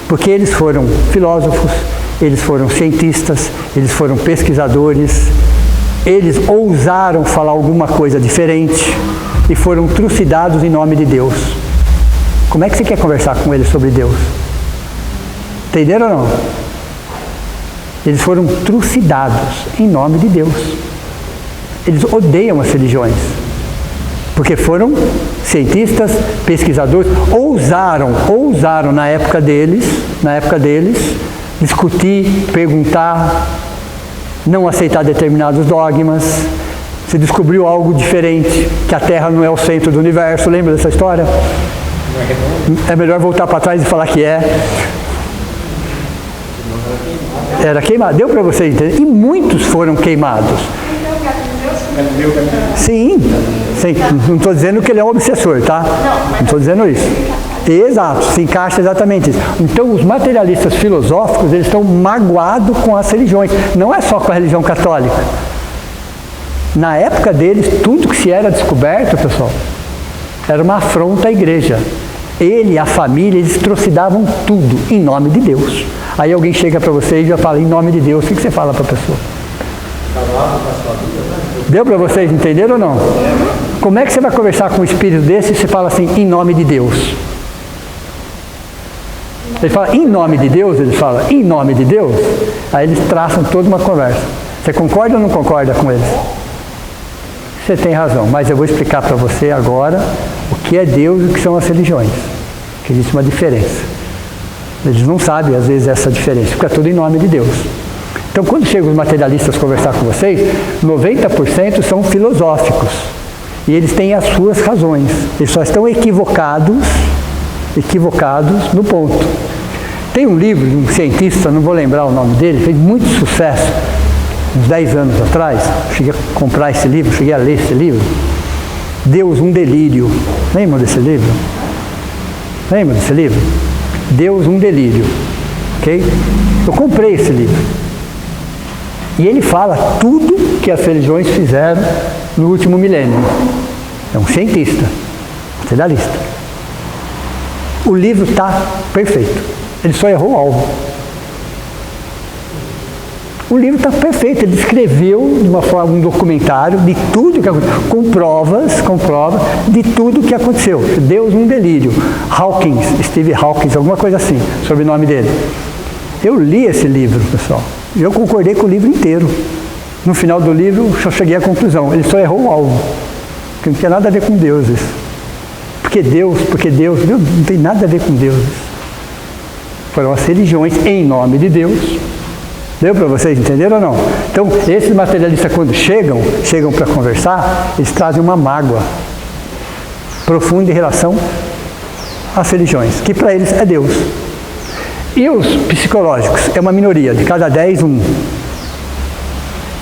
Porque eles foram filósofos, eles foram cientistas, eles foram pesquisadores, eles ousaram falar alguma coisa diferente e foram trucidados em nome de Deus. Como é que você quer conversar com eles sobre Deus? Entenderam ou não? Eles foram trucidados em nome de Deus. Eles odeiam as religiões. Porque foram cientistas, pesquisadores, ousaram na época deles, discutir, perguntar, não aceitar determinados dogmas. Se descobriu algo diferente, que a Terra não é o centro do universo, lembra dessa história? É melhor voltar para trás e falar que é. Era queimado, deu para vocês entenderem? E muitos foram queimados. Sim, não estou dizendo que ele é um obsessor, tá? Não estou dizendo isso. Exato, se encaixa exatamente isso. Então, os materialistas filosóficos, eles estão magoados com as religiões. Não é só com a religião católica. Na época deles, tudo que se era descoberto, pessoal, era uma afronta à igreja. Ele, a família, eles trucidavam tudo em nome de Deus. Aí alguém chega para você e já fala em nome de Deus. O que você fala para a pessoa? Deu para vocês entenderem ou não? Como é que você vai conversar com um espírito desse e você fala assim, em nome de Deus? Ele fala, em nome de Deus? Ele fala, em nome de Deus? Aí eles traçam toda uma conversa. Você concorda ou não concorda com eles? Você tem razão, mas eu vou explicar para você agora o que é Deus e o que são as religiões. Que existe uma diferença. Eles não sabem, às vezes, essa diferença, porque é tudo em nome de Deus. Então, quando chegam os materialistas conversar com vocês, 90% são filosóficos. E eles têm as suas razões. Eles só estão equivocados no ponto. Tem um livro de um cientista, não vou lembrar o nome dele, fez muito sucesso, uns 10 anos atrás. Cheguei a comprar esse livro, cheguei a ler esse livro. Deus, um delírio. Lembram desse livro? Lembram desse livro? Deus, um delírio. Ok? Eu comprei esse livro. E ele fala tudo que as religiões fizeram no último milênio. É um cientista, materialista. O livro está perfeito. Ele só errou o alvo. O livro está perfeito. Ele escreveu de uma forma um documentário de tudo que aconteceu, com provas de tudo que aconteceu. Deus, um delírio. Steve Hawkins, alguma coisa assim, sobre o nome dele. Eu li esse livro, pessoal. E eu concordei com o livro inteiro. No final do livro, eu cheguei à conclusão. Ele só errou o alvo. Porque não tinha nada a ver com Deus isso. Porque Deus, não tem nada a ver com Deus isso. Foram as religiões em nome de Deus. Deu para vocês entenderam ou não? Então, esses materialistas, quando chegam para conversar, eles trazem uma mágoa profunda em relação às religiões, que para eles é Deus. E os psicológicos, é uma minoria, de cada 10, 1.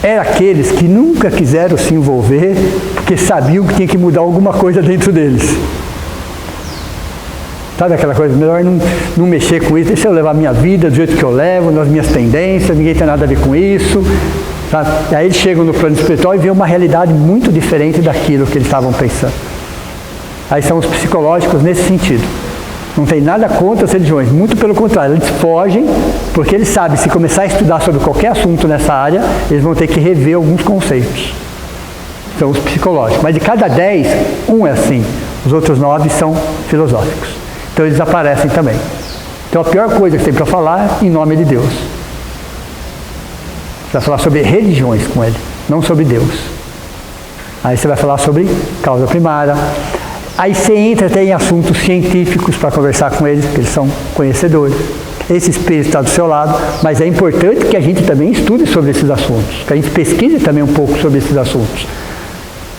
Eram aqueles que nunca quiseram se envolver, porque sabiam que tinha que mudar alguma coisa dentro deles. Sabe aquela coisa, melhor não mexer com isso, deixa eu levar a minha vida do jeito que eu levo, nas minhas tendências, ninguém tem nada a ver com isso. Sabe? E aí eles chegam no plano espiritual e veem uma realidade muito diferente daquilo que eles estavam pensando. Aí são os psicológicos nesse sentido. Não tem nada contra as religiões, muito pelo contrário, eles fogem, porque eles sabem, se começar a estudar sobre qualquer assunto nessa área, eles vão ter que rever alguns conceitos. São os psicológicos. Mas de cada 10, 1 é assim, os outros 9 são filosóficos. Então eles aparecem também. Então a pior coisa que tem para falar é em nome de Deus. Você vai falar sobre religiões com ele, não sobre Deus. Aí você vai falar sobre causa primária. Aí você entra até em assuntos científicos para conversar com eles, porque eles são conhecedores. Esse espírito está do seu lado, mas é importante que a gente também estude sobre esses assuntos, que a gente pesquise também um pouco sobre esses assuntos.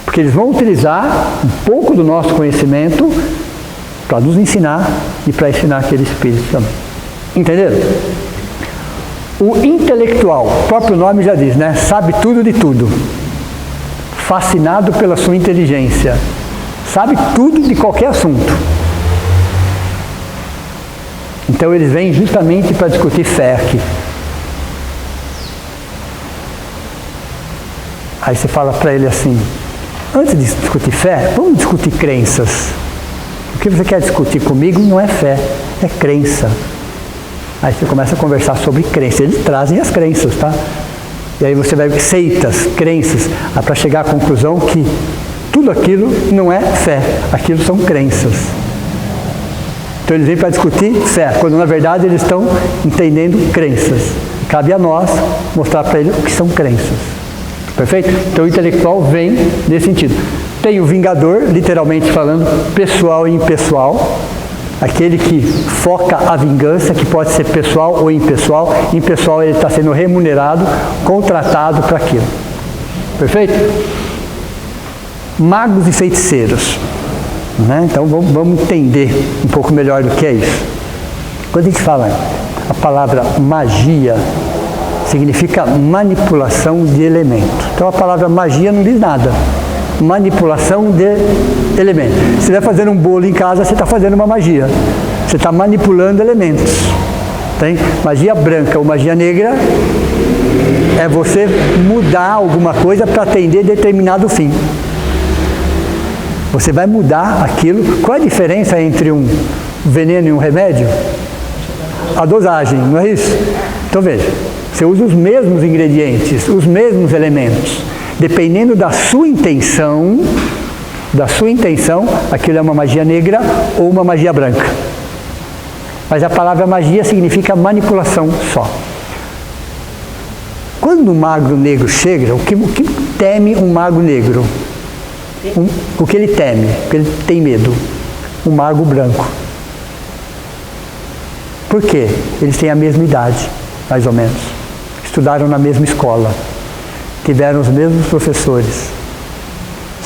Porque eles vão utilizar um pouco do nosso conhecimento para nos ensinar e para ensinar aquele espírito também. Entenderam? O intelectual, o próprio nome já diz, né? Sabe tudo de tudo. Fascinado pela sua inteligência. Sabe tudo de qualquer assunto. Então eles vêm justamente para discutir fé aqui. Aí você fala para ele assim, antes de discutir fé, vamos discutir crenças. O que você quer discutir comigo não é fé, é crença. Aí você começa a conversar sobre crenças. Eles trazem as crenças, tá? E aí você vai ver seitas, crenças, para chegar à conclusão que tudo aquilo não é fé, aquilo são crenças. Então eles vêm para discutir fé, quando na verdade eles estão entendendo crenças. Cabe a nós mostrar para eles o que são crenças. Perfeito? Então o intelectual vem nesse sentido. Tem o vingador, literalmente falando, pessoal e impessoal. Aquele que foca a vingança, que pode ser pessoal ou impessoal. Impessoal, ele está sendo remunerado, contratado para aquilo. Perfeito? Magos e feiticeiros. Né? Então vamos entender um pouco melhor do que é isso. Quando a gente fala a palavra magia, significa manipulação de elemento. Então a palavra magia não diz nada. Manipulação de elementos. Se você vai fazer um bolo em casa, você está fazendo uma magia. Você está manipulando elementos. Tem? Magia branca ou magia negra é você mudar alguma coisa para atender determinado fim. Você vai mudar aquilo. Qual é a diferença entre um veneno e um remédio? A dosagem, não é isso? Então veja, você usa os mesmos ingredientes, os mesmos elementos. Dependendo da sua intenção, aquilo é uma magia negra ou uma magia branca. Mas a palavra magia significa manipulação só. Quando um mago negro chega, o que teme um mago negro? O que ele teme? O que ele tem medo? Um mago branco. Por quê? Eles têm a mesma idade, mais ou menos. Estudaram na mesma escola. Tiveram os mesmos professores.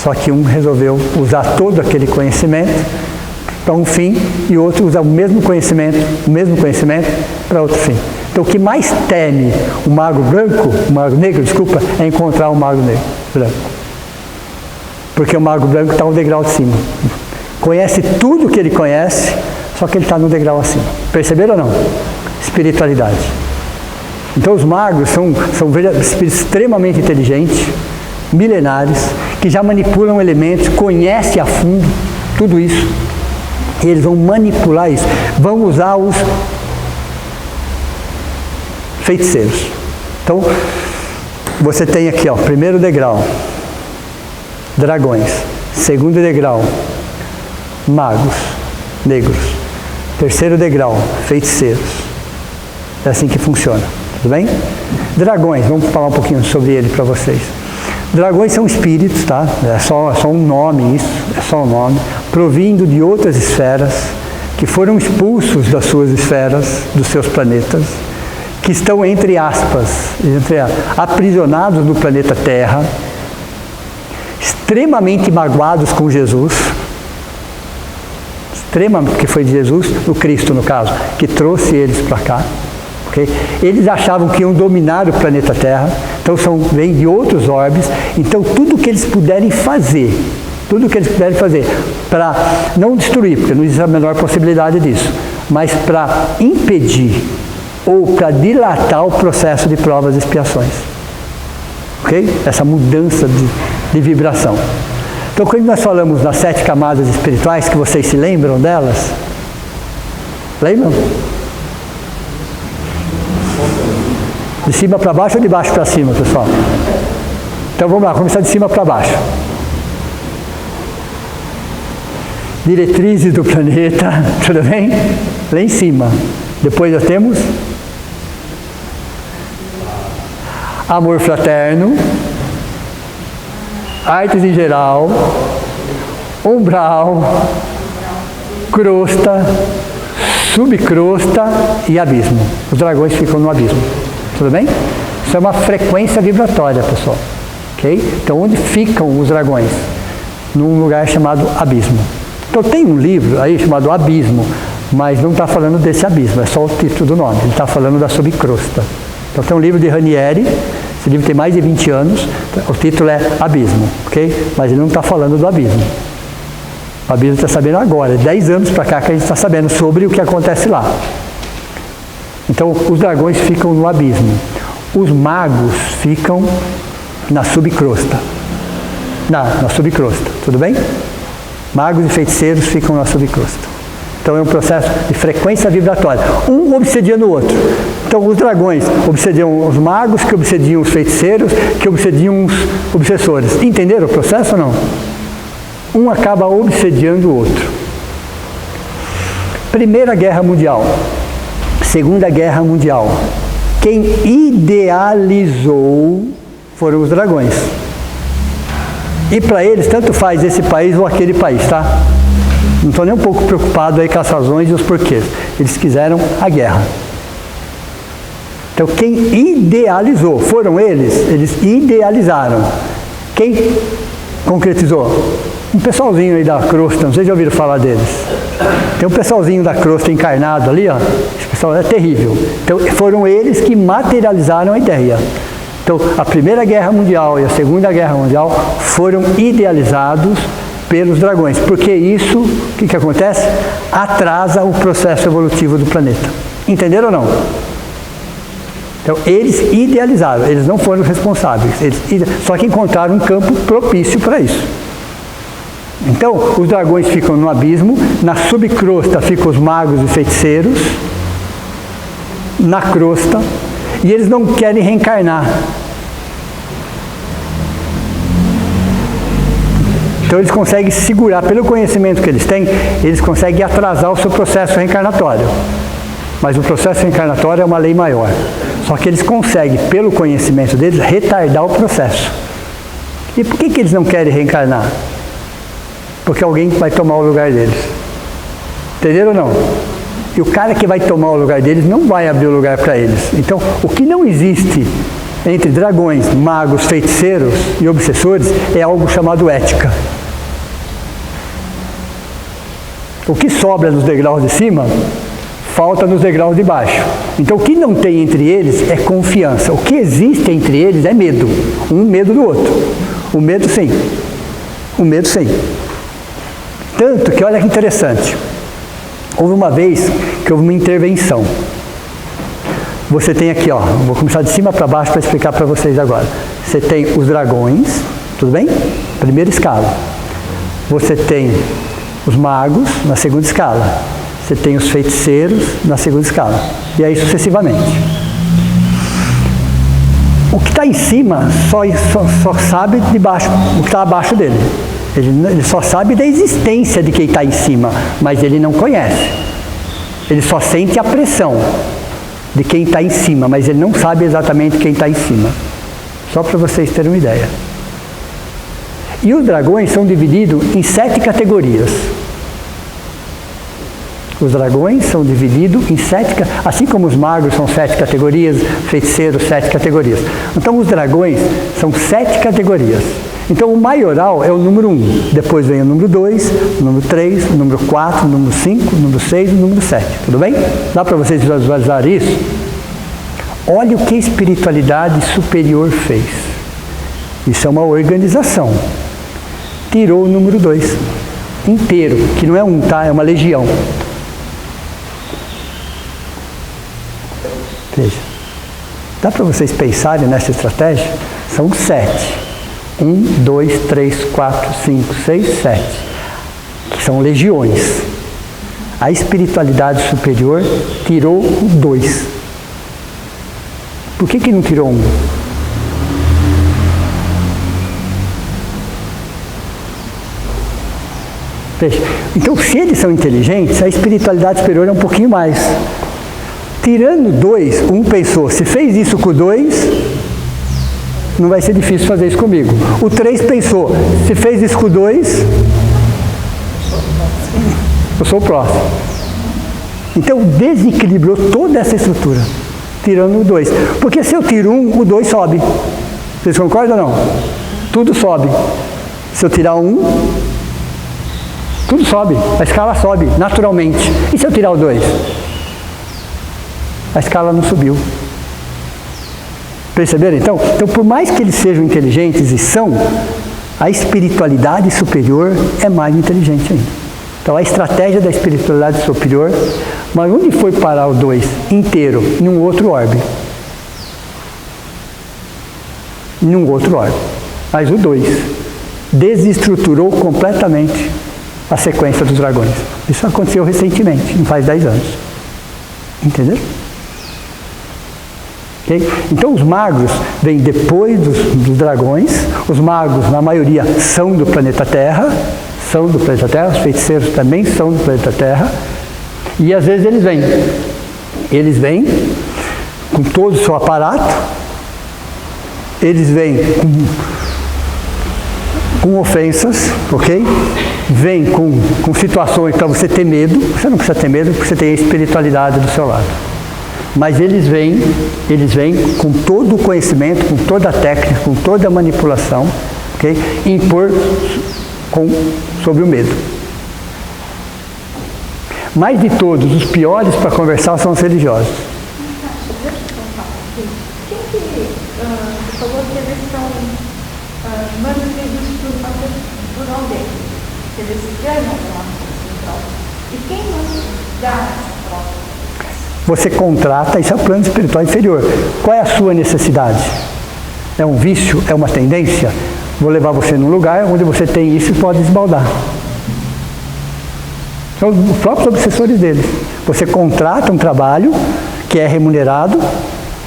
Só que um resolveu usar todo aquele conhecimento para um fim e o outro usa o mesmo conhecimento para outro fim. Então o que mais teme o mago negro, é encontrar um mago negro, branco. Porque o mago branco está no degrau de cima. Conhece tudo que ele conhece, só que ele está no degrau acima. Perceberam ou não? Espiritualidade. Então os magos são espíritos extremamente inteligentes, milenares, que já manipulam elementos, conhecem a fundo tudo isso. E eles vão manipular isso. Vão usar os feiticeiros. Então, você tem aqui, ó, primeiro degrau, dragões. Segundo degrau, magos, negros. Terceiro degrau, feiticeiros. É assim que funciona. Tudo bem? Dragões, vamos falar um pouquinho sobre ele para vocês. Dragões são espíritos, tá? É só um nome isso, é só um nome, provindo de outras esferas, que foram expulsos das suas esferas, dos seus planetas, que estão, entre aspas, aprisionados no planeta Terra, extremamente magoados com Jesus, porque foi de Jesus, o Cristo no caso, que trouxe eles para cá. Okay? Eles achavam que iam dominar o planeta Terra, então vêm de outros orbes, então tudo que eles puderem fazer para não destruir, porque não existe a menor possibilidade disso, mas para impedir ou para dilatar o processo de provas e expiações. Ok? Essa mudança de vibração. Então, quando nós falamos das 7 camadas espirituais, que vocês se lembram delas? Lembram? De cima para baixo ou de baixo para cima, pessoal? Então vamos lá, começar de cima para baixo. Diretrizes do planeta, tudo bem? Lá em cima. Depois nós temos amor fraterno, artes em geral, umbral, crosta, subcrosta e abismo. Os dragões ficam no abismo. Tudo bem? Isso é uma frequência vibratória, pessoal. Ok? Então, onde ficam os dragões? Num lugar chamado abismo. Então, tem um livro aí chamado Abismo, mas não está falando desse abismo, é só o título do nome. Ele está falando da subcrosta. Então, tem um livro de Ranieri. Esse livro tem mais de 20 anos. O título é Abismo, ok? Mas ele não está falando do abismo. O abismo está sabendo agora, 10 anos para cá que a gente está sabendo sobre o que acontece lá. Então, os dragões ficam no abismo. Os magos ficam na subcrosta. Na subcrosta, tudo bem? Magos e feiticeiros ficam na subcrosta. Então, é um processo de frequência vibratória. Um obsediando o outro. Então, os dragões obsediam os magos, que obsediam os feiticeiros, que obsediam os obsessores. Entenderam o processo ou não? Um acaba obsediando o outro. Primeira Guerra Mundial. Segunda Guerra Mundial. Quem idealizou foram os dragões. E para eles, tanto faz esse país ou aquele país, tá? Não estou nem um pouco preocupado aí com as razões e os porquês. Eles quiseram a guerra. Então, quem idealizou foram eles idealizaram. Quem concretizou? Um pessoalzinho aí da crosta, não sei se já ouviram falar deles. Tem um pessoalzinho da crosta encarnado ali, ó. Esse pessoal é terrível. Então, foram eles que materializaram a ideia. Então, a Primeira Guerra Mundial e a Segunda Guerra Mundial foram idealizados pelos dragões. Porque isso, o que acontece? Atrasa o processo evolutivo do planeta. Entenderam ou não? Então, eles idealizaram, eles não foram responsáveis. Só que encontraram um campo propício para isso. Então, os dragões ficam no abismo, na subcrosta ficam os magos e feiticeiros, na crosta, e eles não querem reencarnar. Então, eles conseguem segurar, pelo conhecimento que eles têm, eles conseguem atrasar o seu processo reencarnatório. Mas o processo reencarnatório é uma lei maior. Só que eles conseguem, pelo conhecimento deles, retardar o processo. E por que eles não querem reencarnar? Porque alguém vai tomar o lugar deles. Entenderam ou não? E o cara que vai tomar o lugar deles não vai abrir o lugar para eles. Então, o que não existe entre dragões, magos, feiticeiros e obsessores é algo chamado ética. O que sobra nos degraus de cima, falta nos degraus de baixo. Então, o que não tem entre eles é confiança. O que existe entre eles é medo. Um medo do outro. O medo sim. O medo sim. Tanto que, olha que interessante, houve uma vez que houve uma intervenção. Você tem aqui, ó, vou começar de cima para baixo para explicar para vocês agora. Você tem os dragões, tudo bem? Primeira escala. Você tem os magos na segunda escala. Você tem os feiticeiros na segunda escala. E aí sucessivamente. O que está em cima só sabe de baixo, o que está abaixo dele. Ele só sabe da existência de quem está em cima, mas ele não conhece. Ele só sente a pressão de quem está em cima, mas ele não sabe exatamente quem está em cima. Só para vocês terem uma ideia. E os dragões são divididos em 7 categorias. Os dragões são divididos em 7, assim como os magos são 7 categorias, feiticeiros 7 categorias. Então os dragões são 7 categorias. Então o maioral é o número 1, depois vem o número 2, o número 3, o número 4, o número 5, o número 6 e o número 7, tudo bem? Dá para vocês visualizar isso? Olha o que a espiritualidade superior fez. Isso é uma organização. Tirou o número 2 inteiro, que não é um, tá? É uma legião. Veja, dá para vocês pensarem nessa estratégia? São 7. 1, 2, 3, 4, 5, 6, 7. Que são legiões. A espiritualidade superior tirou o 2. Por que não tirou 1? Veja, então se eles são inteligentes, a espiritualidade superior é um pouquinho mais. Tirando 2, 1 pensou, se fez isso com o 2, não vai ser difícil fazer isso comigo. O 3 pensou, se fez isso com o 2, eu sou o próximo. Então desequilibrou toda essa estrutura, tirando o 2. Porque se eu tiro um, o 2 sobe. Vocês concordam ou não? Tudo sobe. Se eu tirar um, tudo sobe. A escala sobe naturalmente. E se eu tirar o 2? A escala não subiu. Perceberam então? Então, por mais que eles sejam inteligentes e são, a espiritualidade superior é mais inteligente ainda. Então, a estratégia da espiritualidade superior, mas onde foi parar o 2 inteiro? Em um outro orbe. Em um outro orbe. Mas o 2 desestruturou completamente a sequência dos dragões. Isso aconteceu recentemente, não faz 10 anos. Entendeu? Okay? Então os magos vêm depois dos dragões. Os magos, na maioria, são do planeta Terra. Os feiticeiros também são do planeta Terra. E às vezes eles vêm com todo o seu aparato, eles vêm com ofensas, ok? Vêm com situações para você ter medo. Você não precisa ter medo porque você tem a espiritualidade do seu lado. Mas eles vêm com todo o conhecimento, com toda a técnica, com toda a manipulação, ok? Impor sobre o medo. Mais de todos, os piores para conversar são os religiosos. Quem que falou que eles são mantidos por alguém? Eles ganham uma troca. E quem não dá essa troca? Você contrata, isso é o plano espiritual inferior. Qual é a sua necessidade? É um vício? É uma tendência? Vou levar você num lugar onde você tem isso e pode esbaldar. São os próprios obsessores deles. Você contrata um trabalho que é remunerado.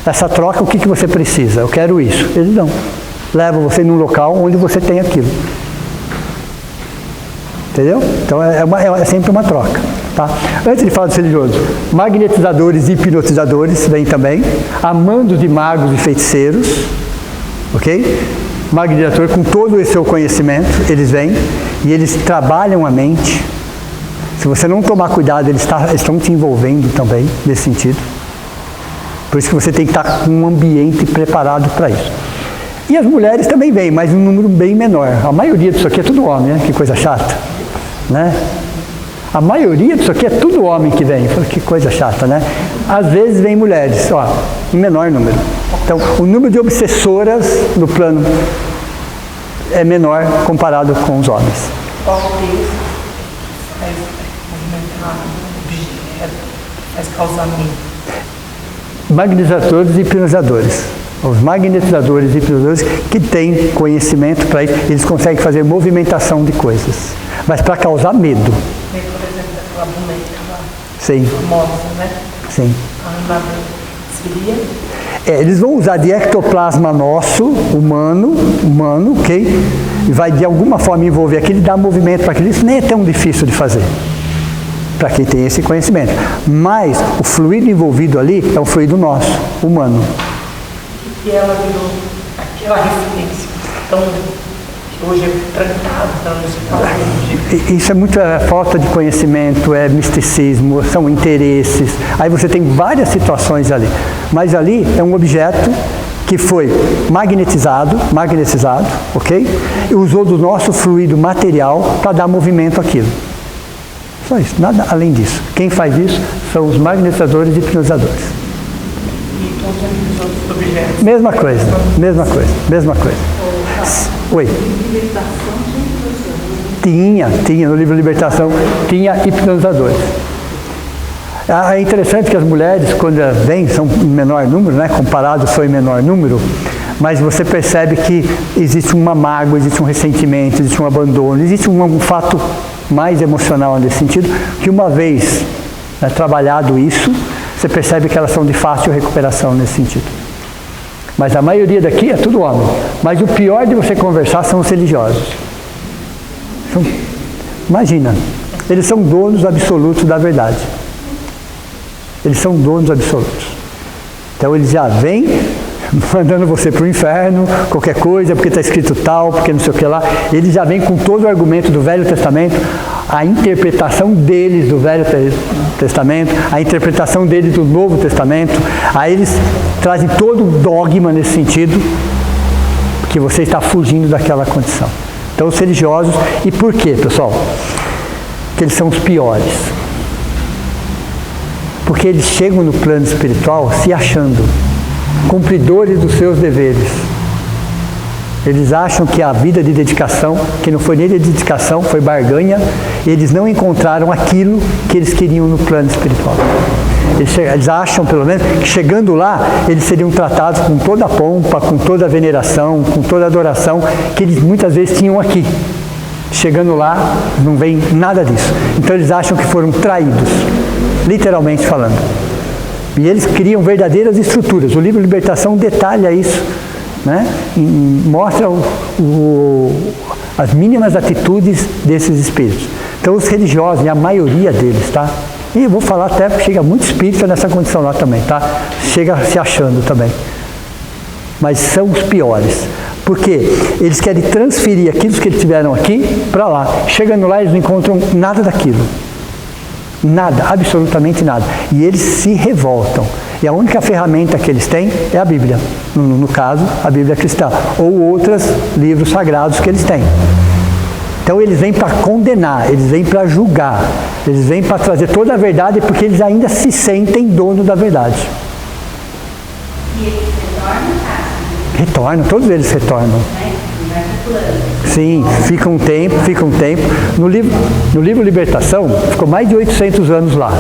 Essa troca, o que você precisa? Eu quero isso. Eles dão. Levam você num local onde você tem aquilo. Entendeu? Então é sempre uma troca. Tá? Antes de falar dos religiosos, magnetizadores e hipnotizadores vêm também. Amandos de magos e feiticeiros. Ok? Magnetizador com todo o seu conhecimento, eles vêm e eles trabalham a mente. Se você não tomar cuidado, eles estão te envolvendo também, nesse sentido. Por isso que você tem que estar com um ambiente preparado para isso. E as mulheres também vêm, mas um número bem menor. A maioria disso aqui é tudo homem, né? Que coisa chata. Né? A maioria disso aqui é tudo homem que vem. Que coisa chata, né? Às vezes vem mulheres, em menor número. Então, o número de obsessoras no plano é menor comparado com os homens. Qual deles faz movimentar objeto, faz causar medo? Magnetizadores e hipnotizadores. Os magnetizadores e hipnotizadores que têm conhecimento para isso, eles conseguem fazer movimentação de coisas. Mas para causar medo. Por exemplo, aquela boneca lá. Sim. Famosa, né? Sim. A Annabelle seria... Eles vão usar de ectoplasma nosso, humano, ok? E vai de alguma forma envolver aquilo e dar movimento para aquilo. Isso nem é tão difícil de fazer, para quem tem esse conhecimento. Mas o fluido envolvido ali é um fluido nosso, humano. E ela virou aquela referência tão... Hoje é trancado, não se fala de... Isso é muita falta de conhecimento, é misticismo, são interesses. Aí você tem várias situações ali. Mas ali é um objeto que foi magnetizado, ok? E usou do nosso fluido material para dar movimento àquilo. Só isso, nada além disso. Quem faz isso são os magnetizadores e hipnotizadores. E todos os outros objetos? Mesma coisa. Oi. Tinha, no livro Libertação, tinha hipnotizadores. É interessante que as mulheres, quando vêm, são em menor número, né? Comparado só em menor número, mas você percebe que existe uma mágoa, existe um ressentimento, existe um abandono, existe um fato mais emocional nesse sentido, que uma vez trabalhado isso, você percebe que elas são de fácil recuperação nesse sentido. Mas a maioria daqui é tudo homem. Mas o pior de você conversar são os religiosos. Imagina, eles são donos absolutos da verdade. Eles são donos absolutos. Então eles já vêm mandando você para o inferno, qualquer coisa, porque está escrito tal, porque não sei o que lá. Eles já vêm com todo o argumento do Velho Testamento. a interpretação deles do Velho Testamento, a interpretação deles do Novo Testamento. Aí eles trazem todo o dogma nesse sentido, que você está fugindo daquela condição. Então os religiosos, e por quê, pessoal? Porque eles são os piores. Porque eles chegam no plano espiritual se achando cumpridores dos seus deveres. Eles acham que a vida de dedicação, que não foi nem de dedicação, foi barganha, eles não encontraram aquilo que eles queriam no plano espiritual. Eles acham, pelo menos, que chegando lá, eles seriam tratados com toda a pompa, com toda a veneração, com toda a adoração que eles muitas vezes tinham aqui. Chegando lá, não vem nada disso. Então eles acham que foram traídos, literalmente falando. E eles criam verdadeiras estruturas. O livro Libertação detalha isso, né? Mostra as mínimas atitudes desses espíritos. Então os religiosos, e a maioria deles, tá? E eu vou falar até porque chega muito espírita nessa condição lá também, tá? Chega se achando também. Mas são os piores. Porque eles querem transferir aquilo que eles tiveram aqui para lá. Chegando lá, eles não encontram nada daquilo. Nada, absolutamente nada. E eles se revoltam. E a única ferramenta que eles têm é a Bíblia. No caso, a Bíblia cristã. Ou outros livros sagrados que eles têm. Então eles vêm para condenar, eles vêm para julgar, eles vêm para trazer toda a verdade porque eles ainda se sentem dono da verdade. E eles retornam, tá? Retornam, todos eles retornam. Sim, fica um tempo. No livro Libertação, ficou mais de 800 anos lá.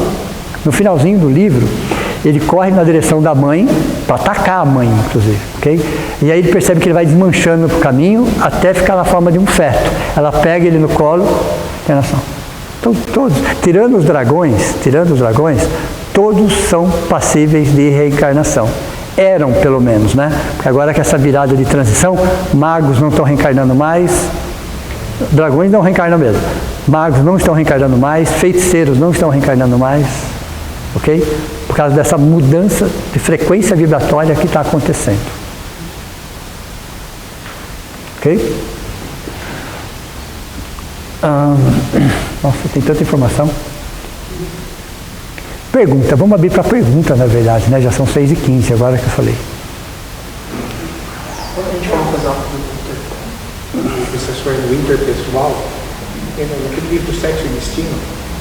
No finalzinho do livro, ele corre na direção da mãe, para atacar a mãe, inclusive, ok? E aí ele percebe que ele vai desmanchando o caminho até ficar na forma de um feto. Ela pega ele no colo, tem noção? Então, todos, tirando os dragões, todos são passíveis de reencarnação. Eram, pelo menos, né? Porque agora com essa virada de transição, magos não estão reencarnando mais, dragões não reencarnam mesmo, magos não estão reencarnando mais, feiticeiros não estão reencarnando mais, ok? Por causa dessa mudança de frequência vibratória que está acontecendo. Ok? Nossa, tem tanta informação. Pergunta, vamos abrir para pergunta, na verdade, né? Já são 6h15 agora que eu falei. Quando a gente vai fazer uma pergunta do professor do interpessoal, naquele livro Sexo e Destino,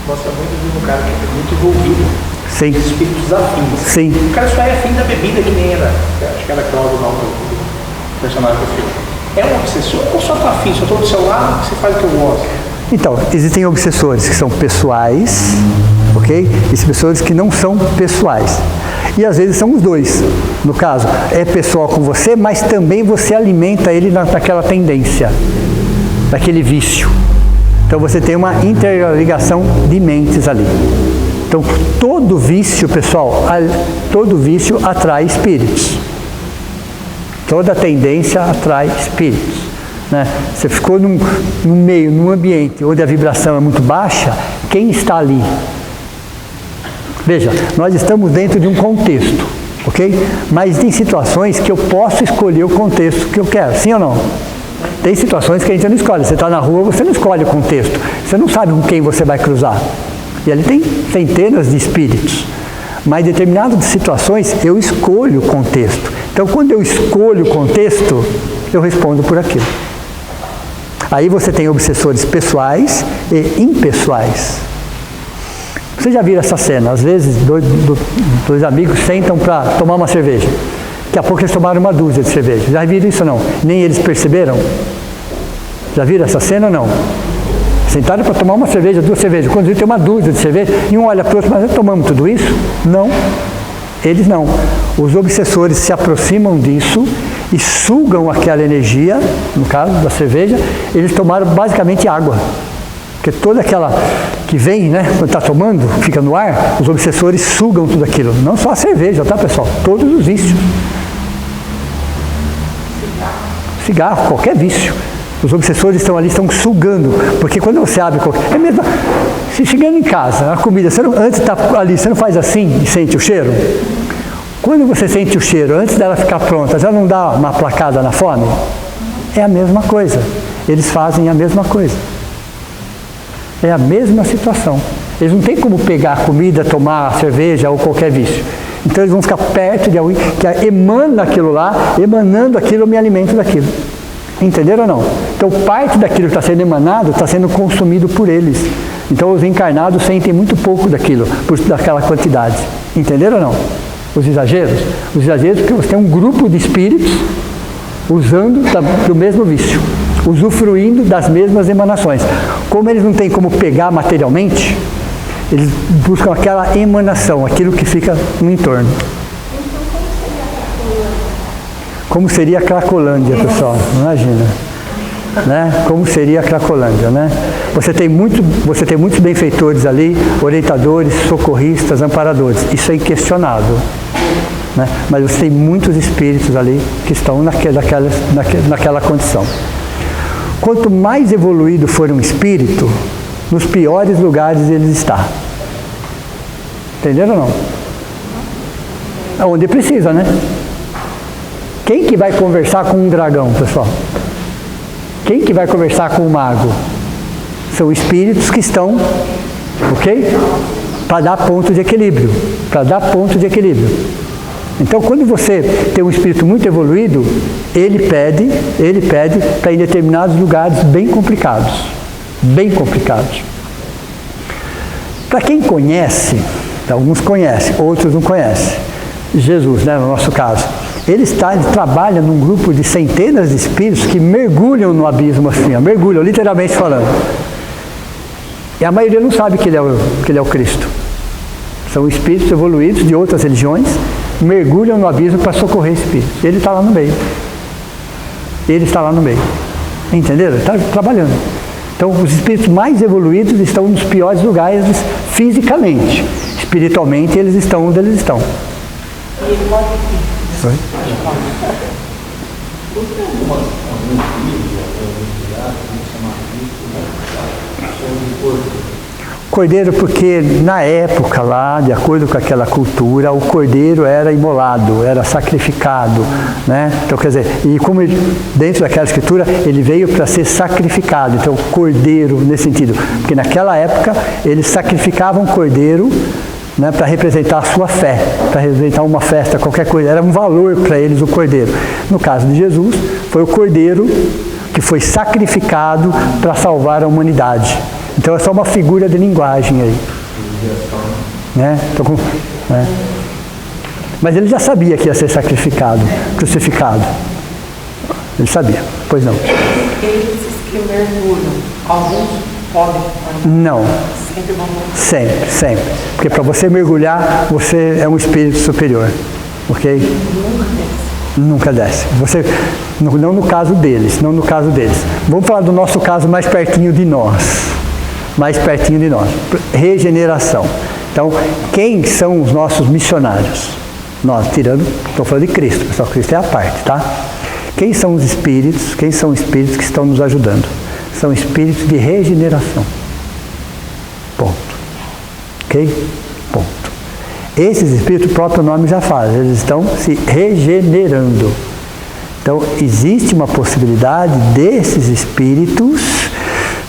mostra muito de um cara que é muito envolvido. Sim. Espíritos afins. Sim. O cara só é afim da bebida, que nem era. Acho que era Cláudio o nome do personagem do filme. É um obsessor ou só tá afim? Só estou do seu lado, você faz o que eu gosto? Então, existem obsessores que são pessoais, ok? E pessoas que não são pessoais. E às vezes são os dois. No caso, é pessoal com você, mas também você alimenta ele naquela tendência, naquele vício. Então você tem uma interligação de mentes ali. Então, todo vício, pessoal, todo vício atrai espíritos. Toda tendência atrai espíritos. Né? Você ficou num meio, num ambiente onde a vibração é muito baixa, quem está ali? Veja, nós estamos dentro de um contexto, ok? Mas tem situações que eu posso escolher o contexto que eu quero, sim ou não? Tem situações que a gente não escolhe. Você está na rua, você não escolhe o contexto. Você não sabe com quem você vai cruzar. E ali tem centenas de espíritos. Mas em determinadas situações, eu escolho o contexto. Então, quando eu escolho o contexto, eu respondo por aquilo. Aí você tem obsessores pessoais e impessoais. Vocês já viram essa cena? Às vezes, dois amigos sentam para tomar uma cerveja. Daqui a pouco eles tomaram uma dúzia de cerveja. Já viram isso ou não? Nem eles perceberam? Já viram essa cena ou não? Sentaram para tomar uma cerveja, 2 cervejas. Quando viram, tem uma dúzia de cerveja. E um olha para o outro, mas nós tomamos tudo isso? Não. Eles não. Os obsessores se aproximam disso e sugam aquela energia, no caso da cerveja, eles tomaram basicamente água. Porque toda aquela que vem, né, quando está tomando, fica no ar, os obsessores sugam tudo aquilo. Não só a cerveja, tá, pessoal? Todos os vícios. Cigarro, qualquer vício. Os obsessores estão ali, estão sugando. Porque quando você abre qualquer... É mesmo, se chegando em casa, a comida, você não, antes de estar ali, você não faz assim e sente o cheiro? Quando você sente o cheiro, antes dela ficar pronta, já não dá uma placada na fome? É a mesma coisa. Eles fazem a mesma coisa. É a mesma situação. Eles não têm como pegar comida, tomar cerveja ou qualquer vício. Então eles vão ficar perto de alguém que emana aquilo lá, emanando aquilo, eu me alimento daquilo. Entenderam ou não? Então parte daquilo que está sendo emanado está sendo consumido por eles. Então os encarnados sentem muito pouco daquilo, daquela quantidade. Entenderam ou não? Os exageros? Os exageros porque você tem um grupo de espíritos usando do mesmo vício, usufruindo das mesmas emanações. Como eles não têm como pegar materialmente, eles buscam aquela emanação, aquilo que fica no entorno. Como seria a Cracolândia, pessoal? Imagina. Né? Como seria a Cracolândia, né? Você tem muitos benfeitores ali, orientadores, socorristas, amparadores. Isso é inquestionável. Né? Mas você tem muitos espíritos ali que estão naquela condição. Quanto mais evoluído for um espírito, nos piores lugares ele está. Entenderam ou não? Onde precisa, né? Quem que vai conversar com um dragão, pessoal? Quem que vai conversar com um mago? São espíritos que estão, ok? Para dar ponto de equilíbrio. Para dar ponto de equilíbrio. Então, quando você tem um espírito muito evoluído, ele pede para em determinados lugares bem complicados. Bem complicados. Para quem conhece, alguns conhecem, outros não conhecem. Jesus, né, no nosso caso. Ele trabalha num grupo de centenas de espíritos que mergulham no abismo assim, mergulham, literalmente falando. E a maioria não sabe que ele é o Cristo. São espíritos evoluídos de outras religiões, mergulham no abismo para socorrer espíritos. Ele está lá no meio. Ele está lá no meio. Entenderam? Ele está trabalhando. Então, os espíritos mais evoluídos estão nos piores lugares fisicamente. Espiritualmente, eles estão onde eles estão. E ele pode Oi? Cordeiro, porque na época lá, de acordo com aquela cultura, o cordeiro era imolado, era sacrificado, né? Então, quer dizer, e como dentro daquela escritura, ele veio para ser sacrificado, então cordeiro nesse sentido, porque naquela época eles sacrificavam cordeiro, né, para representar a sua fé, para representar uma festa, qualquer coisa, era um valor para eles o cordeiro. No caso de Jesus, foi o cordeiro que foi sacrificado para salvar a humanidade. Então é só uma figura de linguagem aí. Né? Então, né? Mas ele já sabia que ia ser sacrificado, crucificado. Ele sabia, pois não. Esses que mergulham, alguns podem? Não. Sempre vão. Sempre. Porque para você mergulhar, você é um espírito superior. Ok? Nunca desce. Você, não no caso deles, Vamos falar do nosso caso mais pertinho de nós. Regeneração. Então, quem são os nossos missionários? Nós, estou falando de Cristo, pessoal, Cristo é a parte, tá? Quem são os espíritos? Quem são os espíritos que estão nos ajudando? São espíritos de regeneração. Ponto. Ok? Ponto. Esses espíritos, o próprio nome já fala, eles estão se regenerando. Então, existe uma possibilidade desses espíritos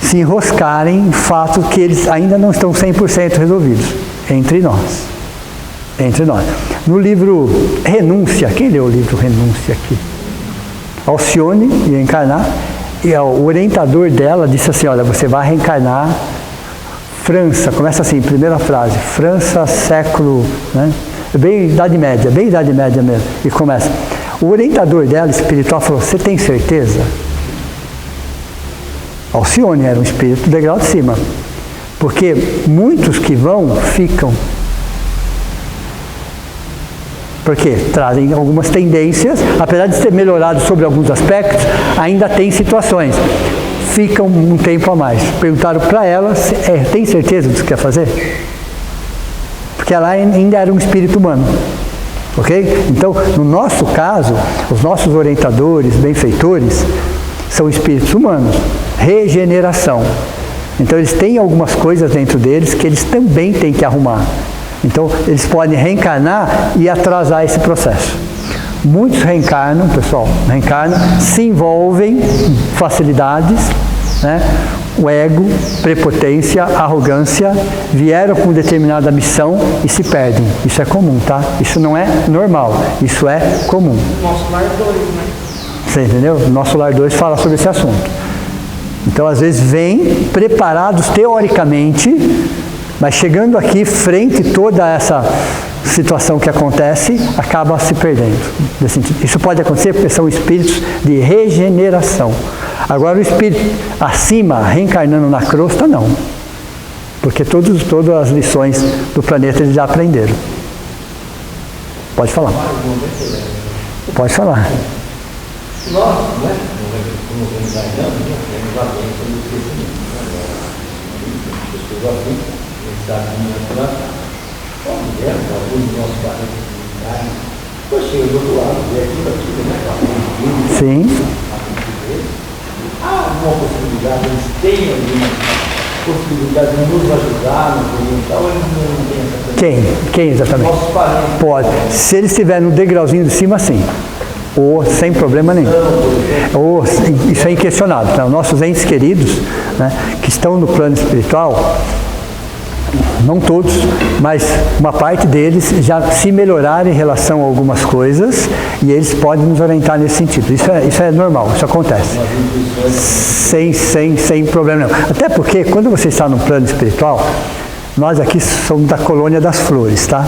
se enroscarem em fatos que eles ainda não estão 100% resolvidos. Entre nós. No livro Renúncia, quem leu o livro Renúncia aqui? Alcione ia encarnar, e o orientador dela disse assim, olha, você vai reencarnar França, começa assim, primeira frase, França, século, né? Bem Idade Média mesmo, e começa. O orientador dela, espiritual, falou, você tem certeza? Alcione era um espírito do degrau de cima, porque muitos que vão, ficam. Porque trazem algumas tendências, apesar de ter melhorado sobre alguns aspectos, ainda tem situações. Ficam um tempo a mais. Perguntaram para ela, tem certeza do que quer fazer? Porque ela ainda era um espírito humano. Ok? Então, no nosso caso, os nossos orientadores, benfeitores, são espíritos humanos. Regeneração. Então, eles têm algumas coisas dentro deles que eles também têm que arrumar. Então, eles podem reencarnar e atrasar esse processo. Muitos reencarnam, pessoal, se envolvem em facilidades, né, o ego, prepotência, arrogância, vieram com determinada missão e se perdem. Isso é comum, tá? Isso não é normal, isso é comum. Nosso lar 2, né? Você entendeu? Nosso lar 2 fala sobre esse assunto. Então, às vezes, vêm preparados teoricamente, mas chegando aqui, frente a toda essa situação que acontece, acaba se perdendo. Isso pode acontecer porque são espíritos de regeneração. Agora, o espírito acima, reencarnando na crosta, não. Porque todas as lições do planeta eles já aprenderam. Pode falar. Pode falar. Nós, né, como reencarnamos, temos a bênção do crescimento. Pessoas assim, necessariamente lá, alguns dos nossos parentes militares, poxa, do outro lado, ver aquilo, né? Sim. Há alguma possibilidade, eles têm alguma possibilidade de nos ajudar no oriental, ou eles não têm essa Quem exatamente? Nossos parentes. Pode. Se ele estiver no degrauzinho de cima, sim. Ou sem problema nenhum. Ou, isso é inquestionável. Então, nossos entes queridos, né, que estão no plano espiritual, não todos, mas uma parte deles já se melhoraram em relação a algumas coisas e eles podem nos orientar nesse sentido. Isso é normal, isso acontece. Sem problema nenhum. Até porque quando você está no plano espiritual, nós aqui somos da colônia das flores, tá?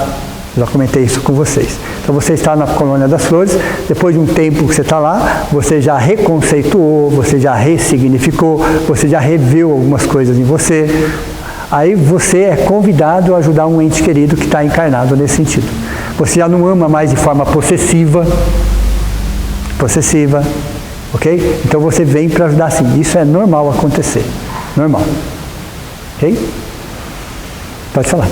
Já comentei isso com vocês. Então você está na colônia das flores, depois de um tempo que você está lá, você já reconceituou, você já ressignificou, você já reviu algumas coisas em você. Aí você é convidado a ajudar um ente querido que está encarnado nesse sentido. Você já não ama mais de forma possessiva, ok? Então você vem para ajudar assim. Isso é normal acontecer, normal, ok? Pode falar.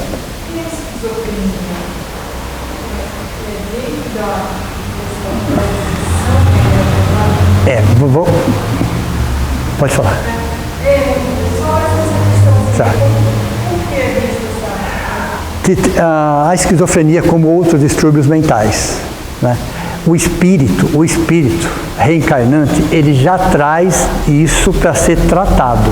Pode falar. Tá. A esquizofrenia como outros distúrbios mentais, né? O espírito reencarnante, ele já traz isso para ser tratado.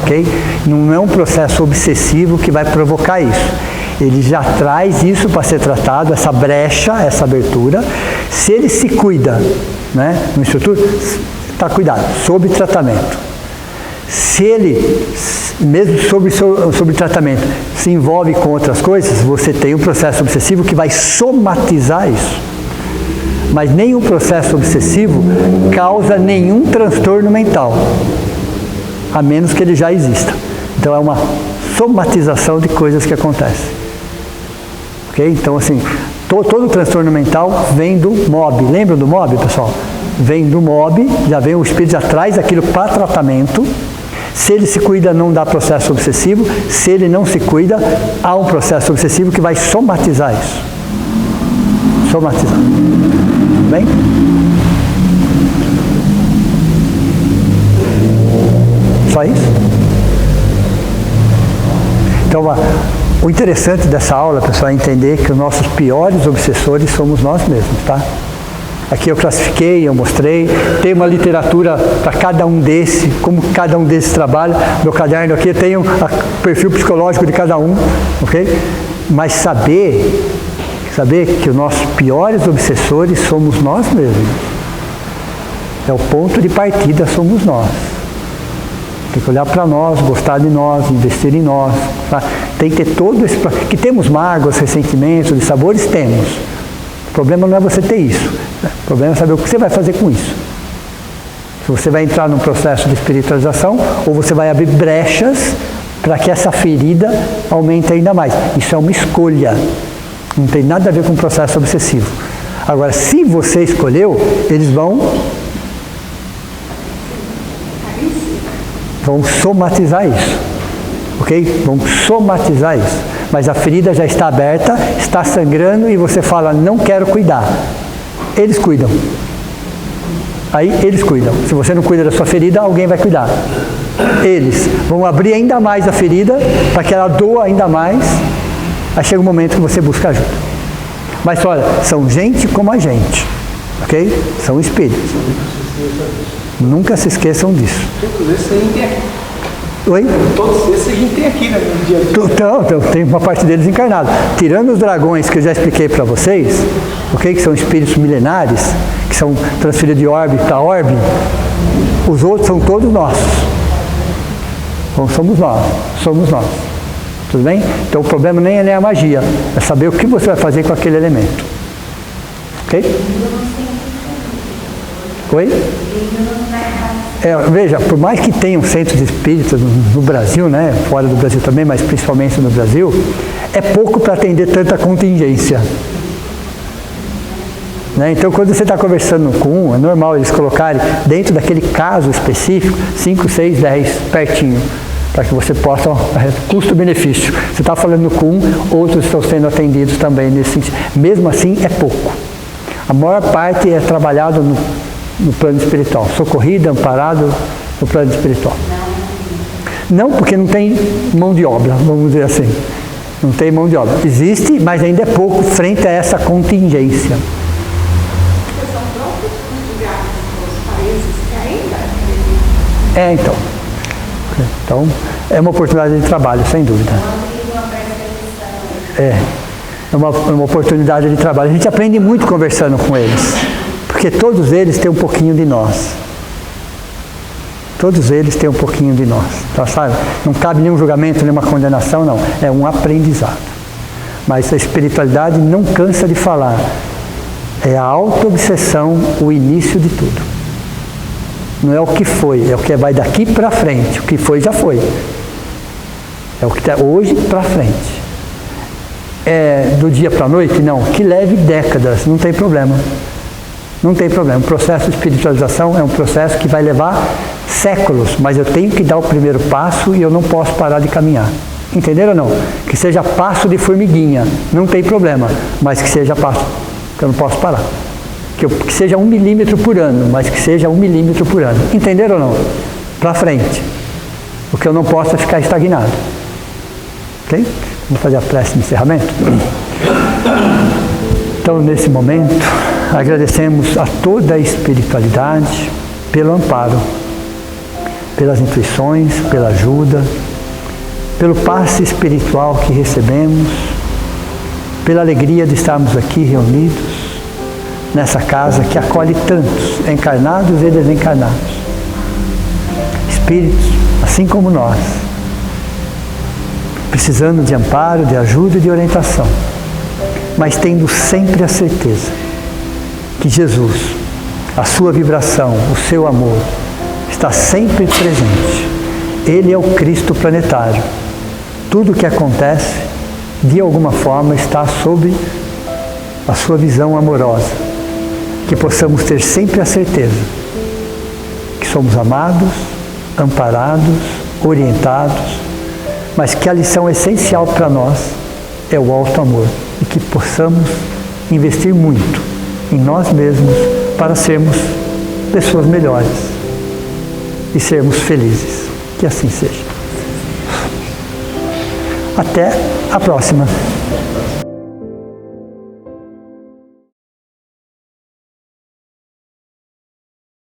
Ok? Não é um processo obsessivo que vai provocar isso. Ele já traz isso para ser tratado, essa brecha, essa abertura. Se ele se cuida, né, no instrutor, está cuidado, sob tratamento. Se ele, mesmo sob tratamento, se envolve com outras coisas, você tem um processo obsessivo que vai somatizar isso. Mas nenhum processo obsessivo causa nenhum transtorno mental, a menos que ele já exista. Então é uma somatização de coisas que acontecem. Ok? Então assim, todo transtorno mental vem do MOB. Lembram do MOB, pessoal? Vem do MOB, já vem o espírito, já traz aquilo para tratamento. Se ele se cuida, não dá processo obsessivo. Se ele não se cuida, há um processo obsessivo que vai somatizar isso. Somatizar. Bem? Só isso? Então, o interessante dessa aula, pessoal, é entender que os nossos piores obsessores somos nós mesmos, tá? Aqui eu classifiquei, eu mostrei, tem uma literatura para cada um desses, como cada um desses trabalha. No caderno aqui tem o perfil psicológico de cada um, ok? Mas saber que os nossos piores obsessores somos nós mesmos. É o ponto de partida, somos nós. Tem que olhar para nós, gostar de nós, investir em nós. Tá? Tem que ter todo esse... Que temos mágoas, ressentimentos, dissabores, temos. O problema não é você ter isso. O problema é saber o que você vai fazer com isso. Se você vai entrar num processo de espiritualização ou você vai abrir brechas para que essa ferida aumente ainda mais. Isso é uma escolha. Não tem nada a ver com o processo obsessivo. Agora, se você escolheu, eles vão somatizar isso. Ok? Vão somatizar isso. Mas a ferida já está aberta, está sangrando e você fala, não quero cuidar. Eles cuidam. Aí eles cuidam. Se você não cuida da sua ferida, alguém vai cuidar. Eles vão abrir ainda mais a ferida para que ela doa ainda mais. Aí chega um momento que você busca ajuda. Mas olha, são gente como a gente. Ok? São espíritos. Nunca se esqueçam disso. Todos esses a gente tem aqui. Oi? Todos esses a gente tem aqui, né, no dia a dia. Então, tem uma parte deles encarnada. Tirando os dragões que eu já expliquei para vocês, ok? Que são espíritos milenares, que são transferidos de orbe para orbe, os outros são todos nossos. Então, somos nós. Tudo bem? Então o problema nem é a magia, é saber o que você vai fazer com aquele elemento. Ok? Oi? Veja, por mais que tenham centros espíritas no Brasil, né, fora do Brasil também, mas principalmente no Brasil, é pouco para atender tanta contingência. Né? Então, quando você está conversando com um, é normal eles colocarem dentro daquele caso específico 5, 6, 10 pertinho, para que você possa, custo-benefício. Você está falando com um, outros estão sendo atendidos também nesse sentido. Mesmo assim, é pouco. A maior parte é trabalhado no plano espiritual, socorrido, amparado no plano espiritual. Não, porque não tem mão de obra, vamos dizer assim. Não tem mão de obra. Existe, mas ainda é pouco frente a essa contingência. São próprios lugares dos países que ainda Então, é uma oportunidade de trabalho, sem dúvida. É uma oportunidade de trabalho. A gente aprende muito conversando com eles. Porque todos eles têm um pouquinho de nós. Todos eles têm um pouquinho de nós. Então, sabe? Não cabe nenhum julgamento, nenhuma condenação, não. É um aprendizado. Mas a espiritualidade não cansa de falar. É a auto-obsessão o início de tudo. Não é o que foi, é o que vai daqui para frente. O que foi, já foi. É o que está hoje para frente. É do dia para a noite? Não. Que leve décadas, não tem problema. Não tem problema. O processo de espiritualização é um processo que vai levar séculos, mas eu tenho que dar o primeiro passo e eu não posso parar de caminhar. Entenderam ou não? Que seja passo de formiguinha, não tem problema, mas que seja passo, que eu não posso parar. Que seja 1 milímetro por ano, mas que seja 1 milímetro por ano. Entenderam ou não? Para frente. O que eu não posso é ficar estagnado. Ok? Vamos fazer a prece de encerramento? Então, nesse momento, agradecemos a toda a espiritualidade pelo amparo, pelas intuições, pela ajuda, pelo passe espiritual que recebemos, pela alegria de estarmos aqui reunidos nessa casa que acolhe tantos, encarnados e desencarnados. Espíritos, assim como nós, precisando de amparo, de ajuda e de orientação, mas tendo sempre a certeza que Jesus, a sua vibração, o seu amor, está sempre presente. Ele é o Cristo planetário. Tudo o que acontece, de alguma forma, está sob a sua visão amorosa. Que possamos ter sempre a certeza que somos amados, amparados, orientados, mas que a lição essencial para nós é o alto amor. E que possamos investir muito em nós mesmos para sermos pessoas melhores e sermos felizes. Que assim seja. Até a próxima.